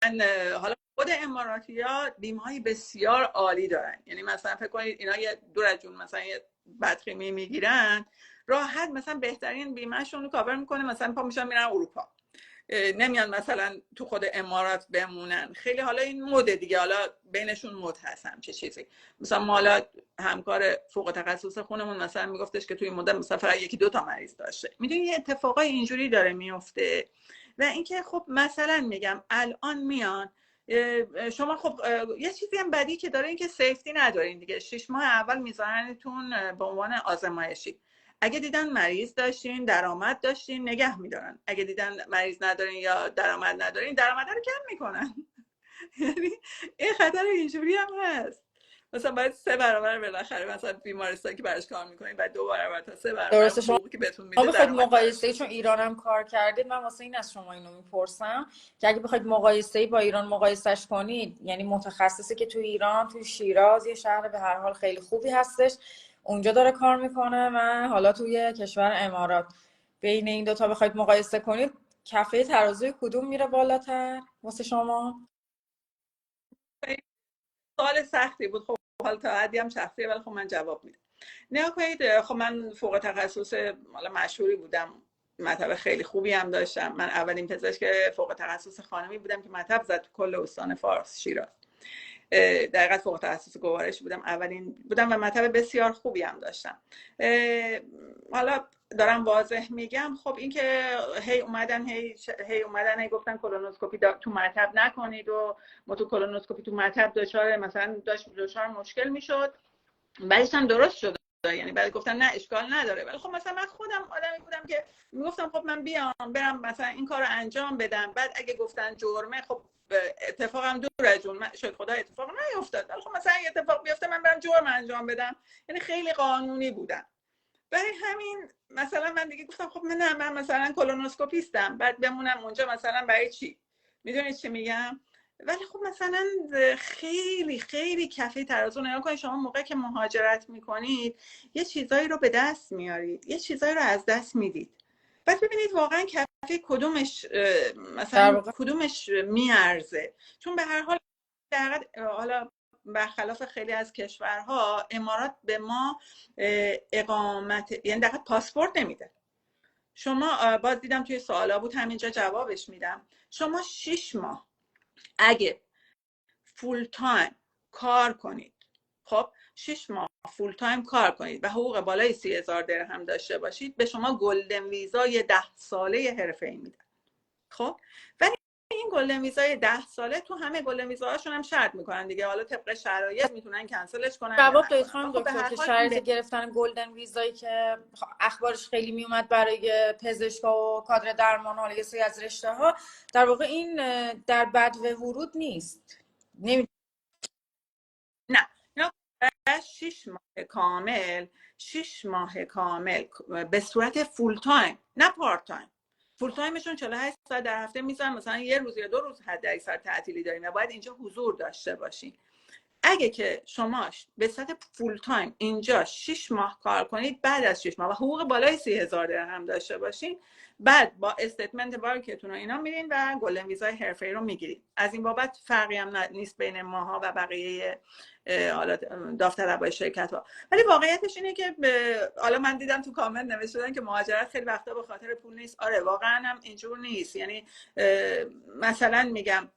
من حالا خود اماراتی‌ها بیمه‌های بسیار عالی دارن. یعنی مثلا فکر کنید اینا یه دور از جون مثلا یه بدخیمی میگیرن راحت مثلا بهترین بیمهشون رو کاور میکنه، مثلا پا میشن میرن اروپا، نمیان مثلا تو خود امارات بمونن. خیلی حالا این مده دیگه، حالا بینشون مد هست همچه چیزی. مثلا ما حالا همکار فوق تخصص خونمون مثلا میگفتش که توی مدت مثلا فقط 1-2 تا مریض داشته. میدونی یه اتفاقای اینجوری داره میفته. و اینکه خب مثلا میگم الان میان شما خب یه چیزی هم بدی که داره این که سیفتی ندارین دیگه. 6 ماه اول میذارنتون به عنوان آزمایشی. اگه دیدن مریض داشتین درآمد داشتین نگه میدارن، اگه دیدن مریض ندارین یا درآمد ندارین درآمد رو کم میکنن. یعنی این خطر اینجوری هم هست. مثلا باید 3 برابر بالاخره مثلا بیمارستانی که براش کار میکنین بعد 2 برابر تا 3 برابر درسته. شما حقوقی که بهتون میده بخواید درآمد مقایسه، چون ایرانم کار کردید، من واسه این از شما اینو میپرسم که اگه بخواید مقایسه با ایران مقایسش کنید، یعنی متخصصی که تو ایران تو شیراز یه شهر به هر حال خیلی خوبی هستش اونجا داره کار میکنه و حالا توی کشور امارات، بین این دوتا بخواید مقایسه کنید کفه ترازوی کدوم میره بالاتر واسه شما؟ سوال سختی بود. خب حالا تا حدی هم شخصیه ولی خب من جواب میدم. نگاه کنید، خب من فوق تخصص حالا مشهوری بودم، مطب خیلی خوبی هم داشتم. من اولین پزشک فوق تخصص خانمی بودم که مطب زد تو کل استان فارس شیراز. در حقیقت فوق تخصص گوارش بودم، اولین بودم و مطب بسیار خوبی هم داشتم. حالا دارم واضح میگم. خب این که هی اومدن گفتن کولونوسکوپی تو مطب نکنید و ما تو کولونوسکوپی تو مطب دچار مثلا داشت مشکل میشد. بعدش هم درست شد یعنی بعد گفتم نه اشکال نداره. ولی خب مثلا من خودم آدمی بودم که میگفتم خب من بیام برم مثلا این کارو انجام بدم، بعد اگه گفتن جرمه خب اتفاقم دور از جون، شاید خدا اتفاق نیفتاد، ولی خب مثلا اگه اتفاق بیفته من برم جرم انجام بدم. یعنی خیلی قانونی بودم. برای همین مثلا من دیگه گفتم خب من مثلا کولونوسکوپیستم، بعد بمونم اونجا مثلا برای چی؟ میدونید چی میگم؟ ولی خب مثلا خیلی خیلی کفه ترازو نگاه کنید. شما موقع که مهاجرت میکنید یه چیزایی رو به دست میارید، یه چیزایی رو از دست میدید. بعد ببینید واقعا کفه کدومش مثلا کدومش میارزه. چون به هر حال حالا برخلاف خیلی از کشورها امارات به ما اقامت یعنی دقیقا پاسپورت نمیده. شما باز دیدم توی سوالا بود همینجا جوابش میدم. شما 6 ماه اگه فول تایم کار کنید، خب 6 ماه فول تایم کار کنید و حقوق بالای 30,000 درهم داشته باشید، به شما گلدن ویزای 10 ساله حرفه‌ای میدن. خب ولی این گلدن ویزای 10 ساله تو همه گلدن ویزاهاشون هم شرط میکنن دیگه، حالا طبق شرایط میتونن کنسلش کنن یا جواب دادید نکنن. خانم خب به دکتر هر که حال شرایط گرفتن گلدن ویزایی که اخبارش خیلی میومد برای پزشکا و کادر درمان، حالا یه سری از رشته ها، در واقع این در بدو ورود نیست. نه 6 ماه کامل، 6 ماه کامل به صورت فول تایم، نه پارت تایم. فول تایمشون 48 ساعت در هفته میذارن، مثلا یه روز یا 2 روز حد اکثر تعطیلی داریم و باید اینجا حضور داشته باشین. اگه که شما به صورت فول تایم اینجا 6 ماه کار کنید، بعد از 6 ماه و حقوق بالای 30,000 درهم داشته باشین، بعد با استیتمنت بانکتون و اینا میرین و گلدن ویزای حرفه‌ای رو میگیرید. از این بابت فرقی هم نیست بین ماها و بقیه حالا داوطلبای شرکت ها. ولی واقعیتش اینه که حالا من دیدم تو کامنت نوشتن که مهاجرت خیلی وقتا به خاطر پول نیست. آره واقعا هم اینجور نیست. یعنی مثلا میگم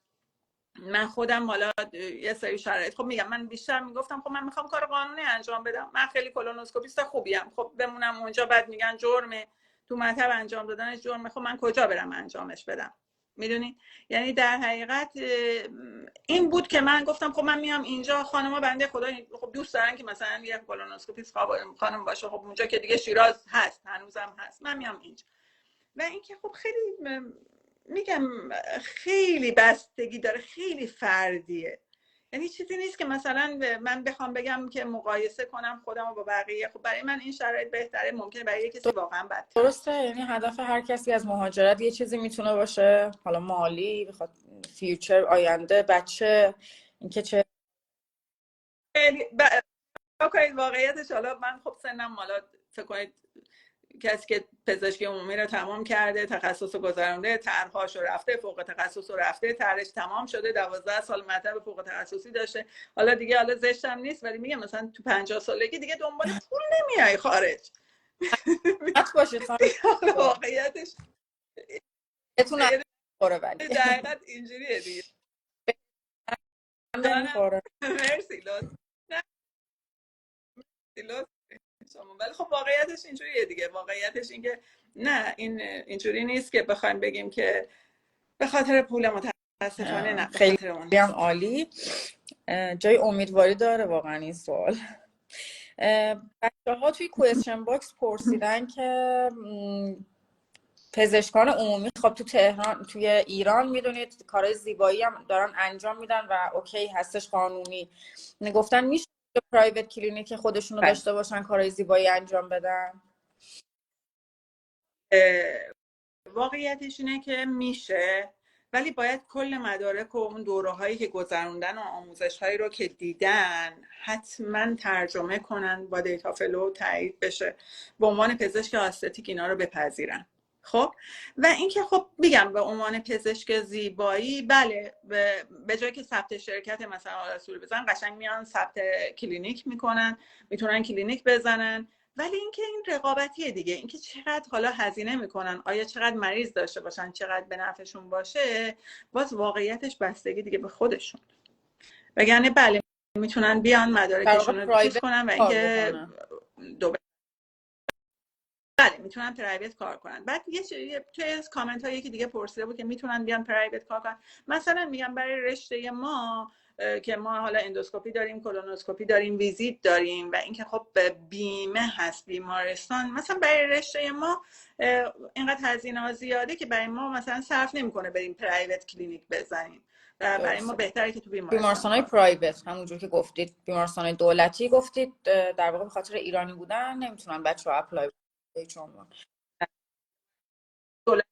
من خودم حالا یه سری شرایط، خب میگم من بیشتر میگفتم خب من میخوام کار قانونی انجام بدم، من خیلی کولونوسکوپیست خوبیم، خب بمونم اونجا بعد میگن جرمه، تو مطب انجام دادنش جرمه، خب من کجا برم انجامش بدم؟ میدونی؟ یعنی در حقیقت این بود که من گفتم خب من میام اینجا، خانما بنده خدا خب دوست دارن که مثلا یه کولونوسکوپیست خانم باشه، خب اونجا که دیگه شیراز هست، هنوزم هست، من میام اینجا. و اینکه خب خیلی میگم خیلی بستگی داره، خیلی فردیه. یعنی چیزی نیست که مثلا من بخوام بگم که مقایسه کنم خودم با بقیه. خب برای من این شرایط بهتره، ممکنه برای یه کسی واقعا بدتر. درسته. یعنی هدف هر کسی از مهاجرت یه چیزی میتونه باشه، حالا مالی، بخواد فیوچر، آینده، بچه، اینکه چه کنید واقعیتش. حالا من خب سنم حالا فکر کنید کسی که پزشکی عمومی رو تمام کرده، تخصص گذرونده، طرح‌هاش رو رفته، فوق تخصص رو رفته، طرحش تمام شده، 12 سال مطب فوق تخصصی داشته، حالا دیگه حالا زشتم نیست ولی میگم مثلا تو 50 سالگی دیگه دنبال پول نمیای خارج. باشید واقعیتش بهتون نمیخوره، ولی دقیقاً اینجوریه دیگه. نمیخوره. مرسی لطف شما. ولی خب واقعیتش اینجوریه دیگه. واقعیتش این که نه، این اینجوری نیست که بخوایم بگیم که به خاطر پول، متاسفانه نه. خیلی هم عالی، جای امیدواری داره واقعا این سوال. بچه‌ها توی کوئسچن باکس پرسیدن که پزشکان عمومی خب تو تهران، توی ایران میدونید کارهای زیبایی هم دارن انجام میدن و اوکی هستش، قانونی. گفتن میشه پرایوت کلینیک خودشونو داشته باشن، کارهای زیبایی انجام بدن؟ واقعیتش اینه که میشه، ولی باید کل مدارک و اون دوره هایی که گذروندن و آموزش هایی رو که دیدن حتما ترجمه کنن، با دیتا فلو تایید بشه، به عنوان پزشک آستتیک اینا رو بپذیرن. خب و اینکه خب میگم به عنوان پزشک زیبایی، بله به جای که ثبت شرکت مثلا رسول بزنن، قشنگ میان ثبت کلینیک میکنن، میتونن کلینیک بزنن. ولی اینکه این رقابتیه دیگه، اینکه چقدر حالا هزینه میکنن، آیا چقدر مریض داشته باشن، چقدر به نفعشون باشه، باز واقعیتش بستگی دیگه به خودشون. وگرنه بله میتونن بیان مدارکشون رو چیز کنن و اینکه بله میتونن پرایوت کار کنن. بعد توی کامنت ها یکی دیگه پرسیده بود که میتونن بیان پرایوت کار کنن. مثلا میگم برای رشته ما که ما حالا اندوسکوپی داریم، کولونوسکوپی داریم، ویزیت داریم و اینکه خب بیمه هست بیمارستان، مثلا برای رشته ما اینقدر هزینه ها زیاده که برای ما مثلا صرف نمیکنه بریم پرایوت کلینیک بزنیم و برای ما بهتره که تو بیمارستان های پرایوت همونجور که گفتید، بیمارستان دولتی گفتید در واقع به خاطر ایرانی بودن نمیتونن بچه‌ها اپلای کنن، دولت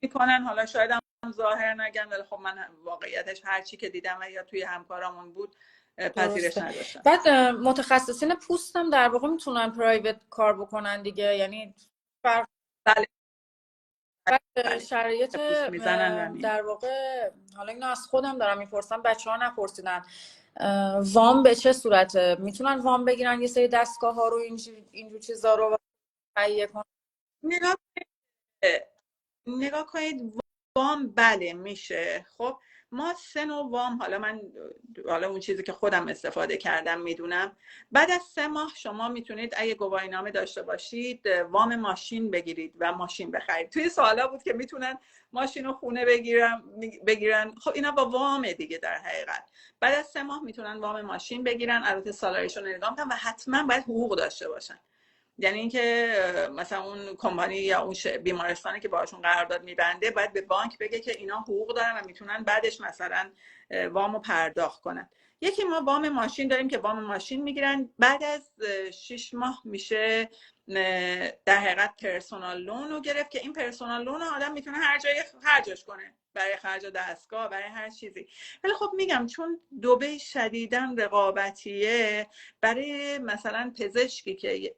میکنن. حالا شاید هم ظاهر نگن، ولی خب من واقعیتش هر چی که دیدم و یا توی همکارامون بود پذیرش نداشتم. بعد متخصصین پوست هم در واقع میتونن پرایوت کار بکنن دیگه، یعنی بله. بعد شرایط در واقع، حالا اینو از خودم دارم میپرسم، بچه‌ها نپرسیدن، وام به چه صورته؟ میتونن وام بگیرن یه سری دستگاه ها رو اینجور چیزا رو تهیه کنن؟ نگاه کنید وام بله میشه. خب ما 3 نوع وام، حالا اون چیزی که خودم استفاده کردم میدونم، بعد از 3 ماه شما میتونید اگه گواهینامه داشته باشید وام ماشین بگیرید و ماشین بخرید. توی سوالا بود که میتونن ماشین و خونه بگیرن. خب اینا با وام دیگه در حقیقت. بعد از 3 ماه میتونن وام ماشین بگیرن، البته سالاریشون رو نگاه کنن و حتما باید حقوق داشته باشن. یعنی اینکه مثلا اون کمپانی یا اون بیمارستانی که باشون قرارداد میبنده باید به بانک بگه که اینا حقوق دارن و میتونن بعدش مثلا وامو پرداخت کنن. یکی ما وام ماشین داریم که وام ماشین میگیرن، بعد از 6 ماه میشه در حقیقت پرسونال لون رو گرفت که این پرسونال لون آدم میتونه هر جایی خرجش کنه، برای خرج دستگاه، برای هر چیزی. ولی خب میگم چون دبی شدیداً رقابتیه، برای مثلا پزشکی که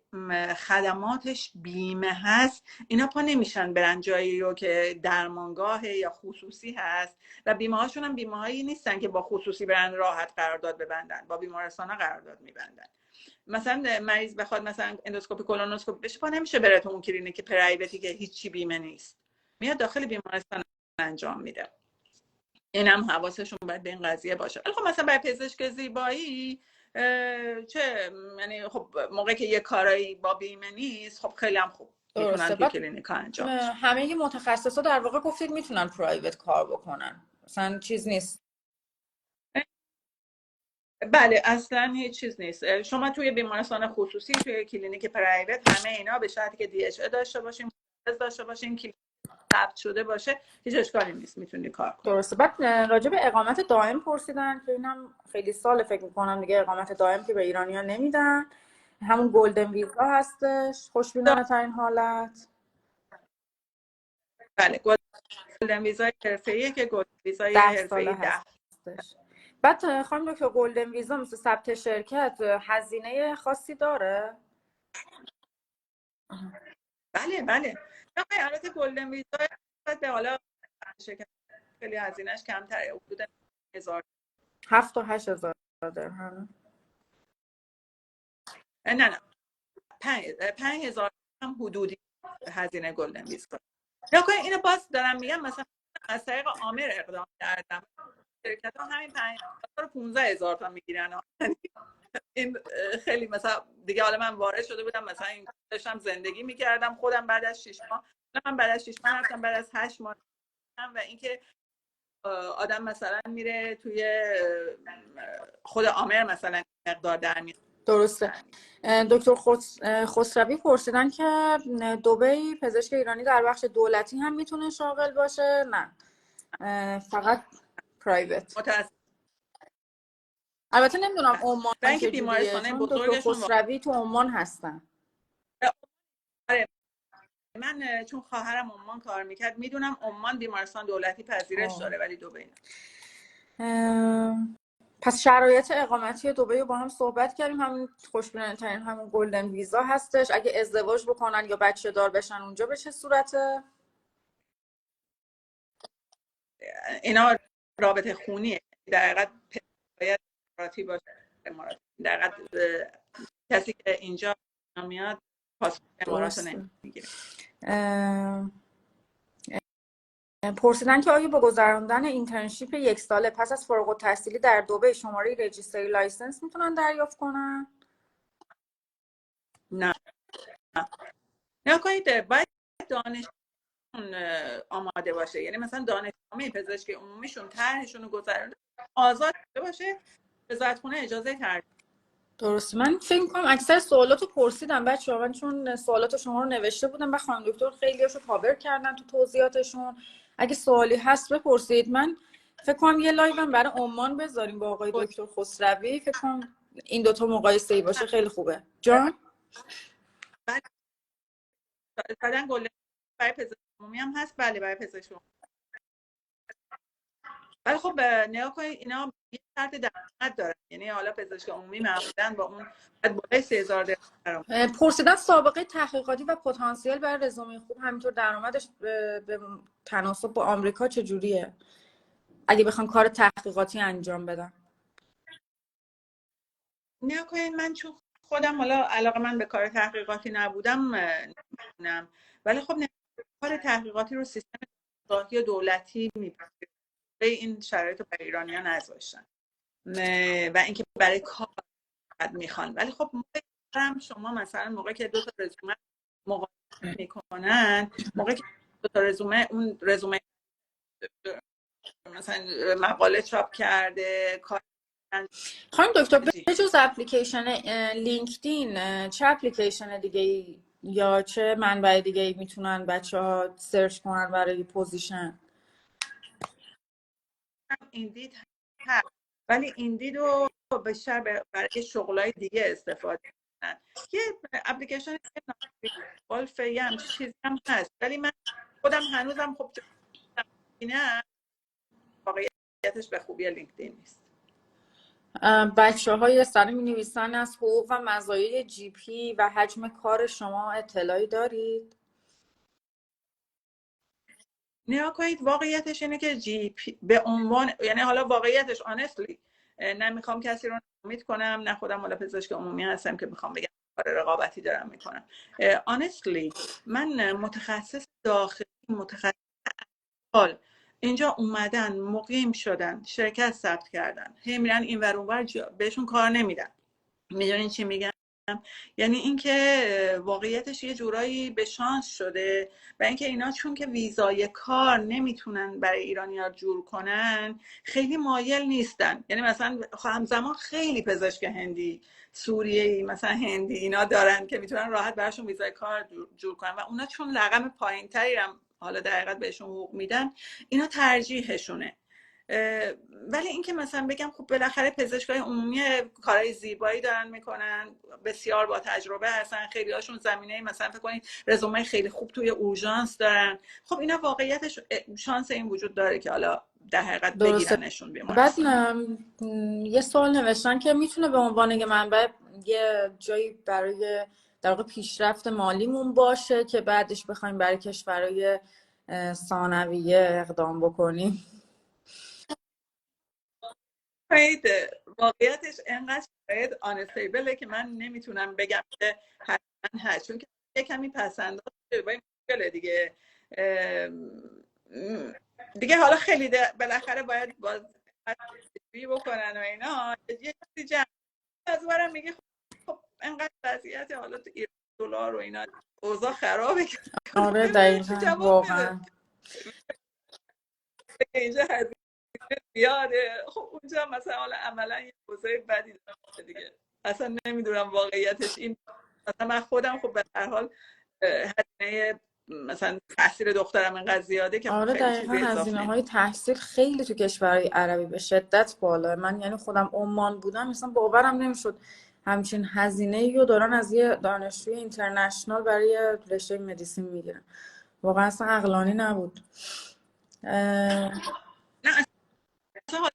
خدماتش بیمه هست اینا پا نمیشن برن جایی رو که درمانگاه یا خصوصی هست و بیمه هاشون هم بیمه هایی نیستن که با خصوصی برن راحت قرارداد ببندن، با بیمارستان ها قرارداد میبندن. مثلا مریض بخواد مثلا اندوسکوپی کولونوسکوپی بشه پا نمیشه بره تو اون کلینیک پرایوتی که هیچی بیمه نیست، میاد داخل بیمارستان انجام میده. اینم حواسشون باید به این قضیه باشه. خب مثلا برای پزشک زیبایی یعنی خب موقعی که یه کارایی با بیمه نیست خب خیلی هم خوب میتونن توی کلینیکا انجام بشه. همه متخصصا در واقع گفتید میتونن پرایوت کار بکنن، مثلا چیز نیست؟ بله اصلا هیچ چیز نیست. شما توی بیمارستان خصوصی، توی کلینیک پرایوت، همه اینا به شرطی که DHA داشته باشین، داشته باشین، کلینیک ثبت شده باشه، هیچ اشکالی نیست، میتونی کار کنی. درسته. بعد راجع به اقامت دائم پرسیدن که اینم خیلی سال فکر میکنم دیگه اقامت دائم که به ایرانی‌ها نمیدن، همون گلدن ویزا هستش، خوشبینانه ترین حالت. بله گلدن ویزای حرفه‌ایه که گلدن ویزای حرفه‌ای 10 هستش. بعد خانم دکتر گلدن ویزا مثل ثبت شرکت هزینه خاصی داره؟ بله البته گلدن ویزا به حالا شرکت خیلی هزینه‌اش کمتره، حدود 1000 7 تا 8000 درهم. نه 5000 هم حدودی هزینه گلدن ویزا. نکنه اینو باز دارم میگم، مثلا از طریق عامر اقدام کردم، شرکت ها همین 5000 تا 15000 تا میگیرن. این خیلی مثلا دیگه، حالا من وارد شده بودم مثلا این داشتم زندگی میکردم خودم، بعد از 6 ماه من بعد از 6 ماه رفتم، بعد از 8 ماه و اینکه آدم مثلا میره توی خود عامر مثلا مقدار در میاد. درسته. دکتر خسروی پرسیدن که دبی پزشک ایرانی در بخش دولتی هم میتونه شاغل باشه؟ نه، فقط پرایوت. البته نمیدونم عمان که بیمارستانه بزرگشون دکتر خسروی تو عمان هستن. من چون خواهرم عمان کار میکرد میدونم عمان بیمارستان دولتی پذیرش داره ولی دبی نه. پس شرایط اقامتی دبی رو با هم صحبت کردیم. همون خوشبینانه ترین همون گلدن ویزا هستش. اگه ازدواج بکنن یا بچه دار بشن اونجا به چه صورته؟ اینا رابطه خونیه در حقیقت، باید اماراتی باشه. در حقیقت کسی که اینجا میاد پاسپورت امارات رو نمیگیره. پرسیدن که آیا با گذراندن اینترنشیپ 1 ساله پس از فارغ التحصیلی در دبی شماره رجیستری لایسنس میتونن دریافت کنن؟ نه نه کنید باید دانش آماده باشه، یعنی مثلا دانشگاه پزشکی عمومیشون طرحشون رو گذرونده آزاد باشه، وزارتخونه اجازه ترجمه. درسته. من فکر کنم اکثر سوالاتو پرسیدم بچه‌ها، من چون سوالات شما رو نوشته بودم و خانم دکتر خیلیاشو کاور کردن تو توضیحاتشون. اگه سوالی هست بپرسید. من فکر کنم یه لایو هم برای عمان بذاریم با آقای دکتر خسروی. فکر کنم این دوتا مقایسه‌ای باشه خیلی خوبه. جان بعدن گل برای پزشک عمومی هم هست. بله برای پزشک عمومی. ولی خب نگاه کنید اینا یه شرط درآمد دارن، یعنی حالا پزشک عمومی معمولا با اون باید بالای 3000 درآمد. پرسیدن سابقه تحقیقاتی و پتانسیل برای رزومه خوب، همینطور درآمدش به تناسب با آمریکا چجوریه اگه بخوام کار تحقیقاتی انجام بدم؟ نگاه کنید من چون خودم حالا علاقه من به کار تحقیقاتی نبودم نمیدونم، ولی خب کار تحقیقاتی رو سیستم دادگاهی دولتی میپذیره. این شرایط رو برای ایرانیان نذاشتن و اینکه برای کار میخوان. ولی خب هم شما مثلا موقع که دو تا رزومه مقایسه میکنن، موقع که دو تا رزومه، اون رزومه مثلا مقاله چاپ کرده کار. خانم دکتر به جز اپلیکیشن لینکدین چه اپلیکیشن دیگه ای یا چه منبع دیگه ای میتونن بچه ها سرچ کنن برای پوزیشن؟ ایندید هست، ولی ایندید رو بیشتر برای شغلای دیگه استفاده کنن. یه اپلیکیشن گلف یه همچین چیزی هم هست، ولی من خودم هنوزم خب نه واقعیتش به خوبی لینکدین نیست. بچه های سری می نویسن از حقوق و مزایای جی پی و حجم کار شما اطلاعی دارید؟ نگاه کنید واقعیتش اینه که جی پی به عنوان، یعنی حالا واقعیتش آنستلی نمیخوام کسی رو ناامید کنم، نه خودم حالا پزشک عمومی هستم که بخوام بگم کار رقابتی دارم میکنم. آنستلی من متخصص داخلی، متخصص حال اینجا اومدن مقیم شدن شرکت ثبت کردن، هی میرن این ور اون ور بهشون کار نمیدن. میدونین چی میگم؟ یعنی اینکه واقعیتش یه جورایی به شانس شده و اینکه اینا چون که ویزای کار نمیتونن برای ایرانی‌ها جور کنن خیلی مایل نیستن. یعنی مثلا همزمان خیلی پزشک هندی، سوریه‌ای، مثلا هندی اینا دارن که میتونن راحت براشون ویزای کار جور کنن و اونا چون رقم پایینتری هم حالا در حقیقت بهشون حقوق میدن، اینا ترجیحشونه. ولی اینکه مثلا بگم خب بالاخره پزشکای عمومی کارهای زیبایی دارن میکنن، بسیار با تجربه هستن، خیلی هاشون زمینه مثلا فکر کنید رزومه خیلی خوب توی اورژانس دارن، خب اینا واقعیتش شانس این وجود داره که حالا در حقیقت درسته. بگیرنشون بعد بیمارستان. یه سوال نوشتن که میتونه به عنوان یه منبع یه جایی برای در واقع پیشرفت مالیمون باشه که بعدش بخوایم برای کشورهای ثانویه اقدام بکنیم؟ واقعیتش انقدر شاید آنستیبله که من نمیتونم بگم که حتما هست، چون که یه کمی پسنداز با این مشکله دیگه. دیگه حالا خیلی بالاخره باید باز بکنن و اینا یه چیزی جمع از برم میگه خب انقدر وضعیت حالا تو ایران دلار و اینا اوضاع خرابه که آره نمیدونم چی دقیقا، جواب میده. واقعا. اینجا هزینه زیاده، خب اونجا مثلا حالا عملا یه اوضاع بدی داره دیگه. اصلا نمیدونم واقعیتش این، مثلا من خودم خب به هر حال هزینه مثلا تحصیل دخترم اینقدر زیاده که آره خیلی دقیقا، چیزی اضاف هزینه های نمیشه. تحصیل خیلی تو کشورهای عربی به شدت بالا. من یعنی خودم عمان بودم مثلا باورم نمیشد همچین هزینه رو دارن از یه دانشجوی اینترنشنال برای رشته مدیسین میگیرن. واقعا اصلا عقلانی نبود. نه اصلا حالا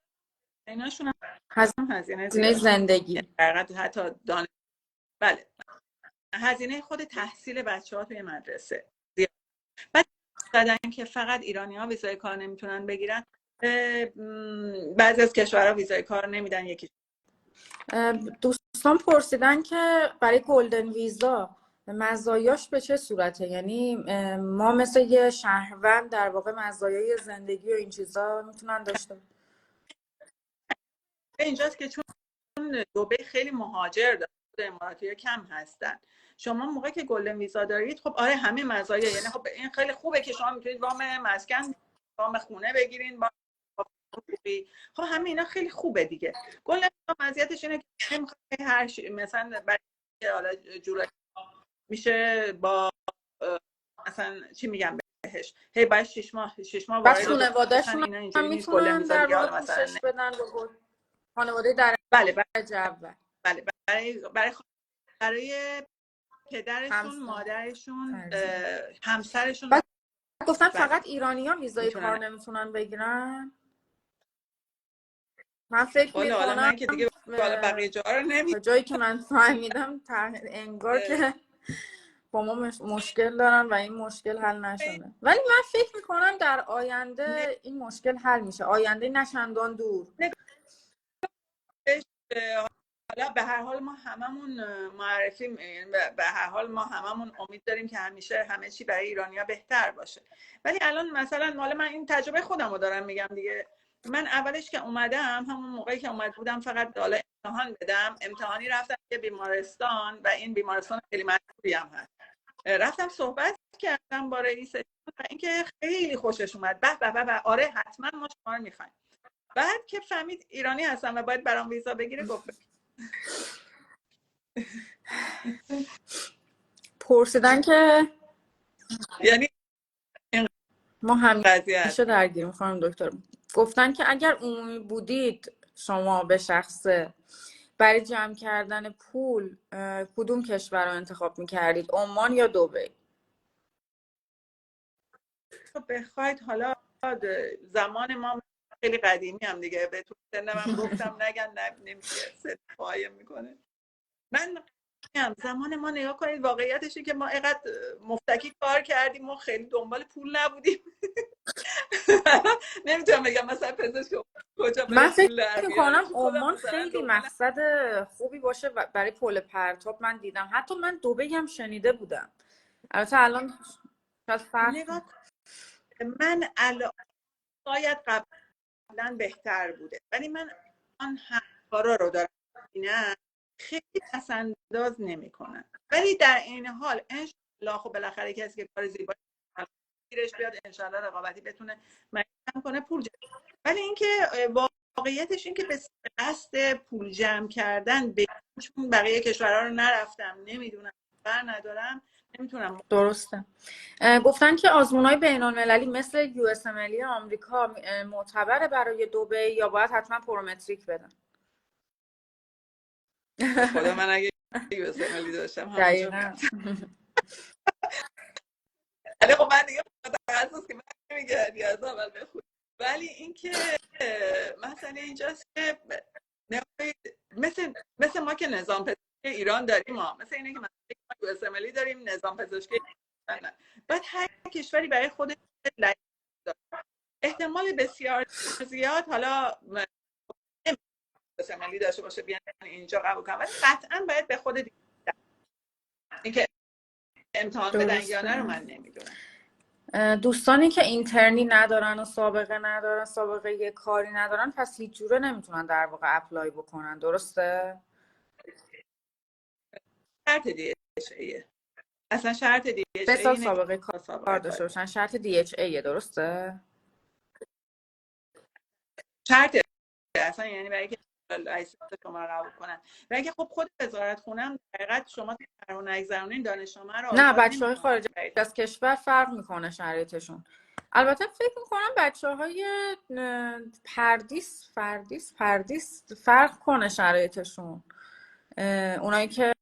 ایناشون هم هزینه هزینه زیاده، زندگی. یعنی حتی دانش، بله هزینه خود تحصیل بچه ها توی مدرسه زیاد. بعد دادن که فقط ایرانی ها ویزای کار نمیتونن بگیرن، بعضی از کشورها ویزای کار نمیدن. یکی دوستان پرسیدن که برای گلدن ویزا مزایاش به چه صورته؟ یعنی ما مثل یه شهروند در واقع مزایای زندگی و این چیزا میتونن داشته اینجاست که چون دبی خیلی مهاجر داره، اماراتی ها کم هستن. شما موقعی که گلدن ویزا دارید خب آره همه مزایا، یعنی خب این خیلی خوبه که شما میتونید وام مسکن، وام خونه بگیرین، با خب همه اینا خیلی خوبه دیگه. گلدن ویزا مزیتش اینه که نمیخواد هر مثلا برای حالا جورایی میشه با مثلا چی میگم بهش، هی باید 6 ماه بس وارد خانواده‌شون اینا هم اینجوری نیست. گلدن میتونن ویزا در دیگه واقع حالا مثلا پوشش بدن به خانواده بله درجه اول. بله برای پدرشون، همسر مادرشون، فرزند. همسرشون بعد گفتن بله فقط ایرانی‌ها ویزای میتونن. کار نمیتونن بگیرن. من فکر حالا میکنم من که دیگه حالا بقیه جاها رو تا جایی که من فهمیدم انگار که با ما مشکل دارن و این مشکل حل نشده، ولی من فکر میکنم در آینده این مشکل حل میشه، آینده نچندان دور. حالا به هر حال ما هممون معرفی، به هر حال ما هممون امید داریم که همیشه همه چی برای ایرانیا بهتر باشه. ولی الان مثلا مال من این تجربه خودم رو دارم میگم دیگه. من اولش که اومدم، همون موقعی که اومد بودم فقط حالا امتحان بدم، امتحانی رفتم یه بیمارستان و این بیمارستان خیلی مشهوری هم هست. رفتم صحبت کردم با رئیسش و اینکه خیلی خوشش اومد. به آره حتما ما شما رو میخوایم. بعد که فهمید ایرانی هستم و باید برام ویزا بگیره گفت پرسیدن که یعنی ما قضیه همیشه هستیم. درگیریم خانم دکتر. گفتن که اگر عمومی بودید شما به شخصه برای جمع کردن پول کدوم کشور رو انتخاب میکردید، عمان یا دبی؟ بخواید حالا زمان ما خیلی قدیمی هم دیگه، به تو سنم هم گفتم نگن نمیشه سن قایم میکنه. من زمان ما نگاه کنید، واقعیتشه که ما اینقدر مفتکی کار کردیم، ما خیلی دنبال پول نبودیم. نمیتونم بگم مثلا پزشک کجا بره من فکر پول در بیاره، میکنم چون خودم عمان مثلا خیلی دنبال مقصد خوبی باشه برای پل پرتاب. من دیدم، حتی من دبی هم شنیده بودم. البته الان شاید فرق کنه. نگاه کن. من الان شاید قبلا بهتر بوده، ولی من آن همکارا رو دارم میبینم خیلی پسنداز نمیکنن، ولی در این حال انشالله خب بالاخره کسی که کار زیبایی گیرش بیاد انشالله رقابتی بتونه مکمل کنه پول جمع. ولی اینکه واقعیتش این که به قصد پول جمع کردن چون بقیه کشورها رو نرفتم نمیدونم بر ندارم نمیتونم. درسته. گفتن که آزمون‌های بین‌المللی مثل USMLE آمریکا معتبره برای دبی یا باید حتما پرومتریک بدن؟ خدا من اگه USMLE داشتم همونجا دقیقاً. ولی خب من دیگه تخصص که من نمیگردی از اول بخونم. ولی اینکه مثلا اینجاست که مثل ما که نظام پزشکی ایران داریم، ما مثل اینه که مثلا USMLE داریم، نظام پزشکی ایران. بعد هر کشوری برای خودش احتمال بسیار زیاد حالا USMLE داشته باشه بیان اینجا قبول کنم، ولی قطعا باید به خود اینکه امتحان بدن یا نه رو من نمیدونم. دوستانی که اینترنی ندارن و سابقه ندارن، سابقه یه کاری ندارن، پس هیچ جوره نمیتونن در واقع اپلای بکنن، درسته؟ شرط DHA اصلا شرط DHA 3 سال اینه که سابقه کار داشته باشن، شرط DHA درسته؟ شرط اصلا یعنی برای که لایسنس شما رو قبول کنن. و اینکه خب خود وزارت خونه هم در حقیقت شما رو نگذرونین دانشنامه رو نه، آزاد بچه‌های نمی‌کنن. خارج از کشور فرق میکنه شرایطشون. البته فکر میکنم بچه‌های پردیس فرق کنه شرایطشون. اونایی که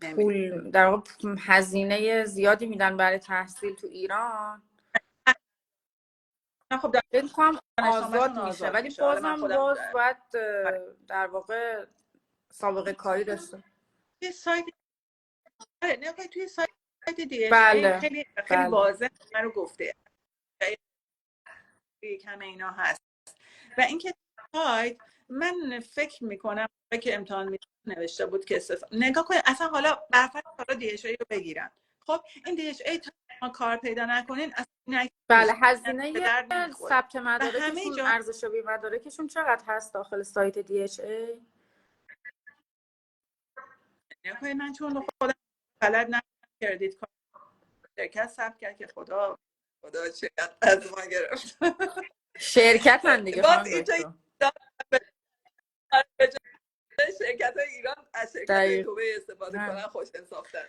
پول در واقع هزینه زیادی میدن برای تحصیل تو ایران، خب فکر میکنم دانشنامه‌شون آزاد میشه، آزاد ولی میشه. حالا من باز خودم باید در واقع سابقه کاری داشته. توی سایت توی سایت DHA بله خیلی بله. واضح من رو گفته همه اینا هست. و اینکه سایت من فکر میکنم که امتحان نوشته بود که نگاه کنید اصلا حالا برفرض حالا DHA رو بگیرن، خب این DHA تا ما کار پیدا نکنین اصلا بله. به هزینه درد نمیخوره. ثبت و همه مدارکشون، جا ارزش و مدارکشون چقدر هست داخل سایت DHA؟ نکنید من چون خودم بلد نبودم کردیت کارت شرکت ثبت کرد که خدا شرکت از ما گرفت. شرکت هم دیگه باز خانم اینجا دکتر. به جای شرکت های ایران از شرکت های دقیق. دبی استفاده کنن خوش انصافتر.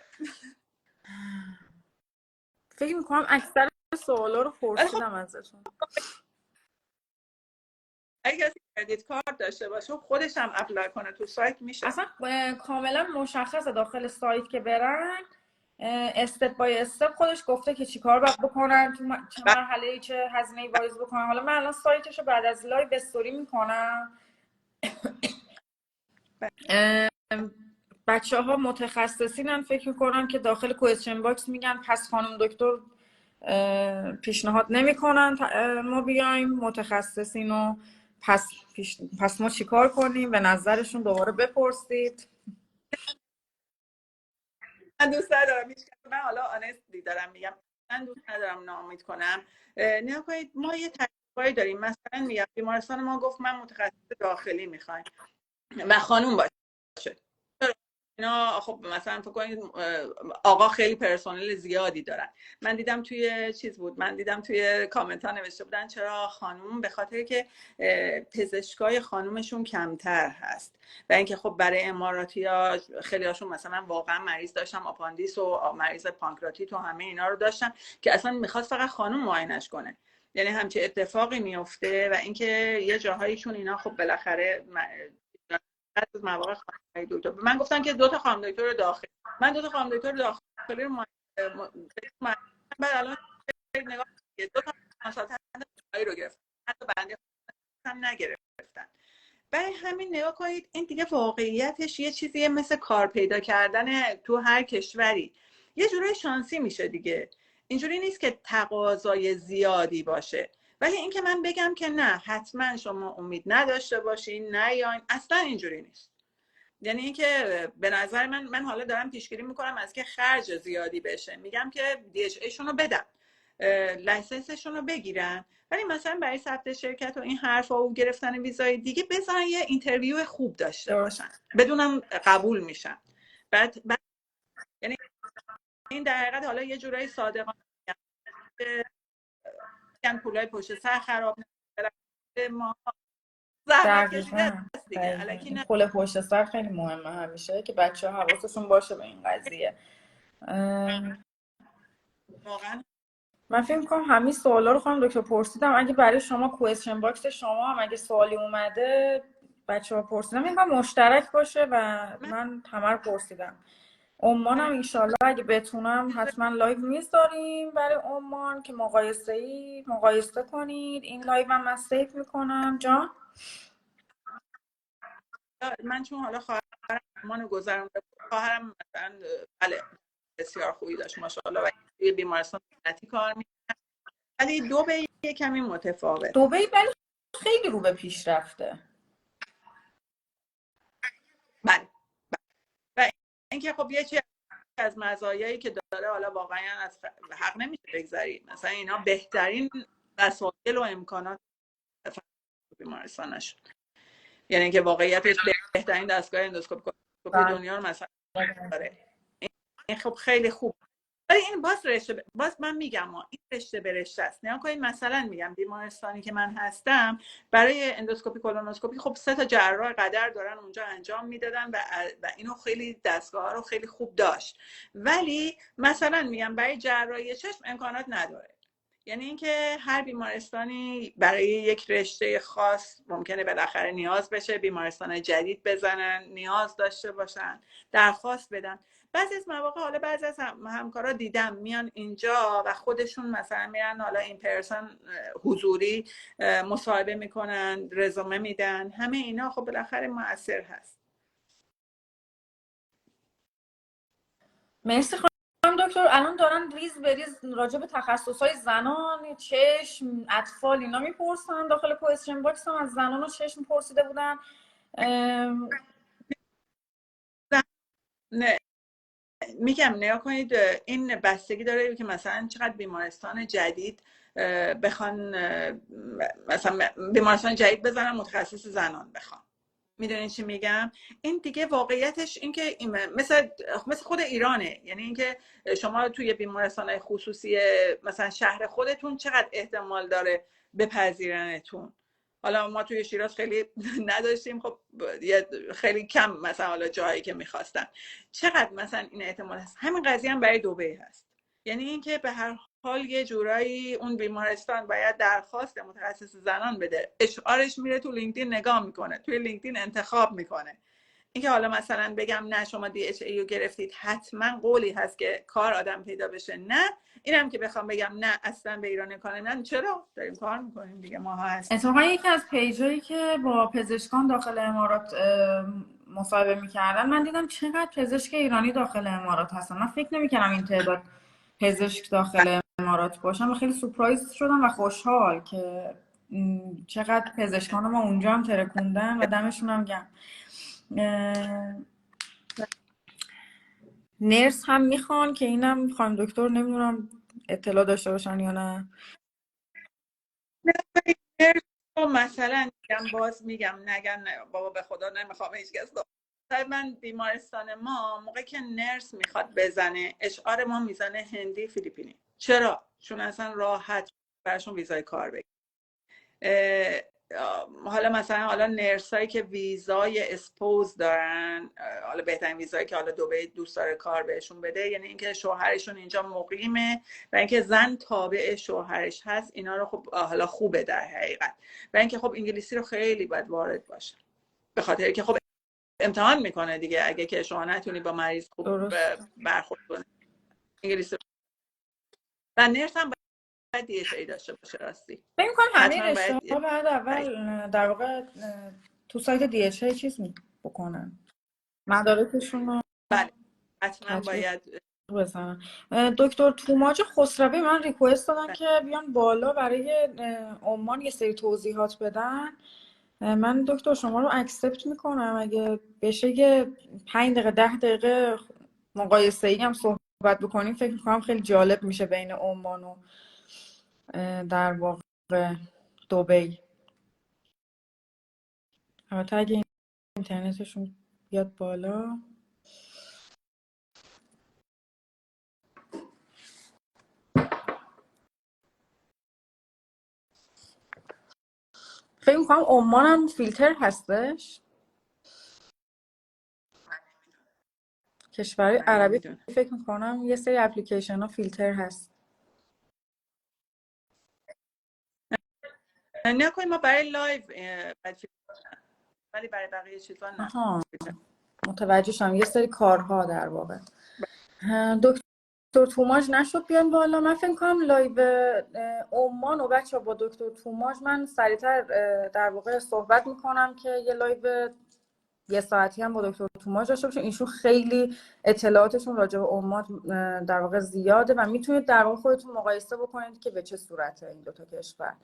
فکر میکنم اکثر سوالا رو پرسیدم ازشون. اگه کسی کردیت کارت داشته باشه خودش هم اپلای کنه تو سایت میشه. اصلا کاملا مشخصه داخل سایت که برن استپ بای استپ خودش گفته که چیکار باید بکنن، تو چه مرحله چه هزینه‌ای واریز بکنن. حالا من الان سایتش رو بعد از لایو استوری میکنم. بچه ها متخصصینن، فکر میکنم که داخل کوئسچن باکس میگن پس خانم دکتر پیشنهاد نمیکنن ما بیایم متخصصین و پس ما چیکار کنیم؟ به نظرشون دوباره بپرسید. من دوست ندارم من حالا آنستلی دارم میگم، من دوست ندارم ناامید کنم. نه کنید ما یه تجربه‌ای داریم، مثلا میگم بیمارستان ما گفت من متخصص داخلی میخوایم و خانوم باشه. اینا خب مثلا فکر کنید آقا خیلی پرسنل زیادی دارن. من دیدم توی کامنت ها نوشته بودن چرا خانوم، به خاطر که پزشکای خانومشون کمتر هست و اینکه خب برای اماراتی‌ها خیلی هاشون مثلا واقعا مریض داشتم آپاندیس و مریض پانکراتیت و همه اینا رو داشتن که اصلا میخواست فقط خانوم معاینش کنه. یعنی همچین اتفاقی میفته و اینکه یه جاهایی چون اینا خب بالاخره از مواقع خانم دکتر من گفتن که 2 تا خانم دکتر داخلی، من 2 تا خانم دکتر داخلی رو بعد الان نگاه 2 تا مساطر رو گرفتن، حتی بنده هم نگرفتن. برای همین نگاه کنید این دیگه واقعیتش یه چیزیه مثل کار پیدا کردن تو هر کشوری، یه جورای شانسی میشه دیگه. اینجوری نیست که تقاضای زیادی باشه. ولی اینکه من بگم که نه حتما شما امید نداشته باشین نیاین، اصلا اینجوری نیست. یعنی اینکه به نظر من حالا دارم پیشگیری میکنم از که خرج زیادی بشه، میگم که DHA شون رو بدن، لایسنسشون رو بگیرن، ولی مثلا برای ثبت شرکت و این حرفا و گرفتن ویزای دیگه بزنن یه اینترویو خوب داشته باشن، بدونم قبول میشن. بعد یعنی این در حقیقت حالا یه جورایی صادقانه میگن پولای پشت سر خراب نشه، ما زحمت کشیده است دیگه الکی نه. پول پشت سر خیلی مهمه همیشه که بچه ها حواسشون باشه به این قضیه. واقعا من فکر می‌کنم همین سوالا رو خانم دکتر پرسیدم. اگه برای شما کوئسچن باکس شما هم اگه سوالی اومده بچه‌ها پرسیدم، میگم مشترک باشه و من همه رو پرسیدم. عمان هم انشالله اگه بتونم حتما لایو میذاریم برای عمان که مقایسه کنید. این لایو هم من سیو میکنم. جان من چون حالا خواهرم عمان گذرونده بود، خواهرم مثلا بله بسیار خوبی داشت ماشاءالله و توی بیمارستان دولتی کار می‌کرد، ولی دبی یه کمی متفاوت. دبی ولی خیلی رو به پیش رفته. بله و اینکه خب یه چیزی از مزایایی که داره حالا واقعا از حق نمیشه بگذارید، مثلا اینا بهترین وسایل و امکانات بیمارستانش، یعنی که واقعیتش بهترین دستگاه اندوسکوپی دنیا رو مثلا داره. این خب خیلی خوب، ولی این باز من میگم این رشته به رشته است. نگاه کنید مثلا میگم بیمارستانی که من هستم برای اندوسکوپی کولونوسکوپی خب 3 تا جراح قدر دارن اونجا انجام میدادن و اینو خیلی دستگاه رو خیلی خوب داشت، ولی مثلا میگم برای جراحی چشم امکانات نداره. یعنی اینکه هر بیمارستانی برای یک رشته خاص ممکنه بالاخره نیاز بشه بیمارستان جدید بزنن، نیاز داشته باشن، درخواست بدن. بعضی از مواقع حالا بعضی از همکارا دیدم میان اینجا و خودشون مثلا میرن حالا این پرسن حضوری مصاحبه میکنن، رزومه میدن، همه اینا خب بالاخره مؤثر هست. مرسی خانم دکتر. الان دارن ریز به ریز راجع به تخصص‌های زنان، چشم، اطفال اینا میپرسن. داخل کوئسچن باکس هم از زنان و چشم پرسیده بودن. نه میگم نگاه کنید این بستگی داره که مثلا چقدر بیمارستان جدید بخوان، مثلا بیمارستان جدید بزنن متخصص زنان بخوان، میدونین چی میگم؟ این دیگه واقعیتش این که مثل خود ایرانه. یعنی اینکه شما توی بیمارستان خصوصی مثلا شهر خودتون چقدر احتمال داره بپذیرنتون. حالا ما توی شیراز خیلی نداشتیم، خب خیلی کم مثلا حالا جایی که میخواستن. چقدر مثلا این احتمال هست؟ همین قضیه هم برای دبی هست. یعنی اینکه به هر حال یه جورایی اون بیمارستان باید درخواست متخصص زنان بده، اشعارش میره تو لینکدین نگاه میکنه، توی لینکدین انتخاب میکنه. اینکه حالا مثلا بگم نه شما DHA رو گرفتید حتما قولی هست که کار آدم پیدا بشه، نه. اینم که بخوام بگم نه اصلا به ایران کنه، نه. چرا داریم کار میکنیم دیگه، ماها هست. اتفاقا یکی از پیجایی که با پزشکان داخل امارات مصاحبه میکردن، من دیدم چقدر پزشک ایرانی داخل امارات هستن. من فکر نمیکردم این تعداد پزشک داخل امارات باشن و خیلی سورپرایز شدم و خوشحال که چقدر پزشکان ما اونجا هم ترکوندن و دمشون هم گرم. نرس هم میخوان که اینم خانم دکتر نمیدونم اطلاع داشته باشن یا نه. مثلا باز میگم نگن نه بابا به خدا نمیخوام هیچ کس. من بیمارستان ما موقع که نرس میخواد بزنه اشعار ما میزنه هندی فیلیپینی. چرا؟ چون اصلا راحت براشون ویزای کار بگیره. حالا مثلا حالا نرسایی که ویزای اسپوز دارن، حالا بهترین ویزایی که حالا دبی دوست داره کار بهشون بده، یعنی اینکه شوهرشون اینجا مقیمه و اینکه زن تابع شوهرش هست، اینا رو خب حالا خوبه در حقیقت. و اینکه خب انگلیسی رو خیلی باید وارد باشه، به خاطر که خب امتحان میکنه دیگه. اگه که شما نتونی با مریض خوب برخورد کنی انگلیسی. و نرس هم باید DHA داشته باشه. راستی فکر می‌کنم همه رشته‌ها بعد اول در واقع تو سایت DHA چیز بکنن، مدارکشون رو بله حتما باید بزنن. دکتر توماج خسروی من ریکوست دادن که بیان بالا برای عمان یه سری توضیحات بدن. من دکتر شما رو اکسپت میکنم اگه بشه یه 5 دقیقه 10 دقیقه مقایسه‌ای هم صحبت بکنیم. فکر میکنم خیلی جالب میشه بین عمان و در واقع دبی. البته اگه اینترنتشون بیاد بالا. فکر میکنم عمان هم فیلتر هستش. کشور عربی فکر میکنم یه سری اپلیکیشن ها فیلتر هست. نه کنیم ما برای لایو ولی برای بقیه چیزا نه. متوجه شدم. یه سری کارها در واقع. دکتر توماج نشد بیان بالا. من فکر کنم لایو عمان و بچه با دکتر توماج من سریعتر در واقع صحبت میکنم که یه لایو یه ساعتی هم با دکتر توماج داشته باشیم. ایشون خیلی اطلاعاتشون راجع به عمان در واقع زیاده و میتونید در واقع خودتون مقایسه بکنید که به چه صورته این دوتا کشور.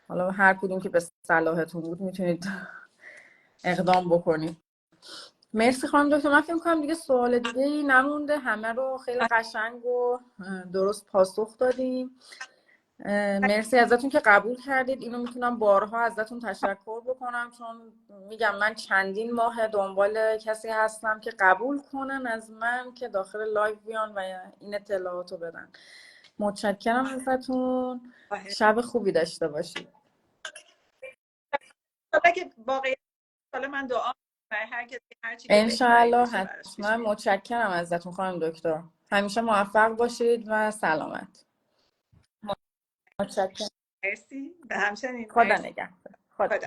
حالا هر کدوم که به صلاحتون بود میتونید اقدام بکنید. مرسی خانم دکتر. من فکر می‌کنم دیگه سوال دیگه‌ای نمونده، همه رو خیلی قشنگ و درست پاسخ دادیم. مرسی ازتون که قبول کردید. اینو میتونم بارها ازتون تشکر بکنم، چون میگم من چندین ماه دنبال کسی هستم که قبول کنن از من که داخل لایو بیان و این اطلاعاتو بدن. متشکرم ازتون. شب خوبی داشته باشید. حالا که واقعیت حالا من دعا برای هر کسی هر چی که انشالله. حتما. متشکرم ازتون خانم دکتر. همیشه موفق باشید و سلامت. متشکرم. مرسی. به همچنین. خدا نگهدار. خدا.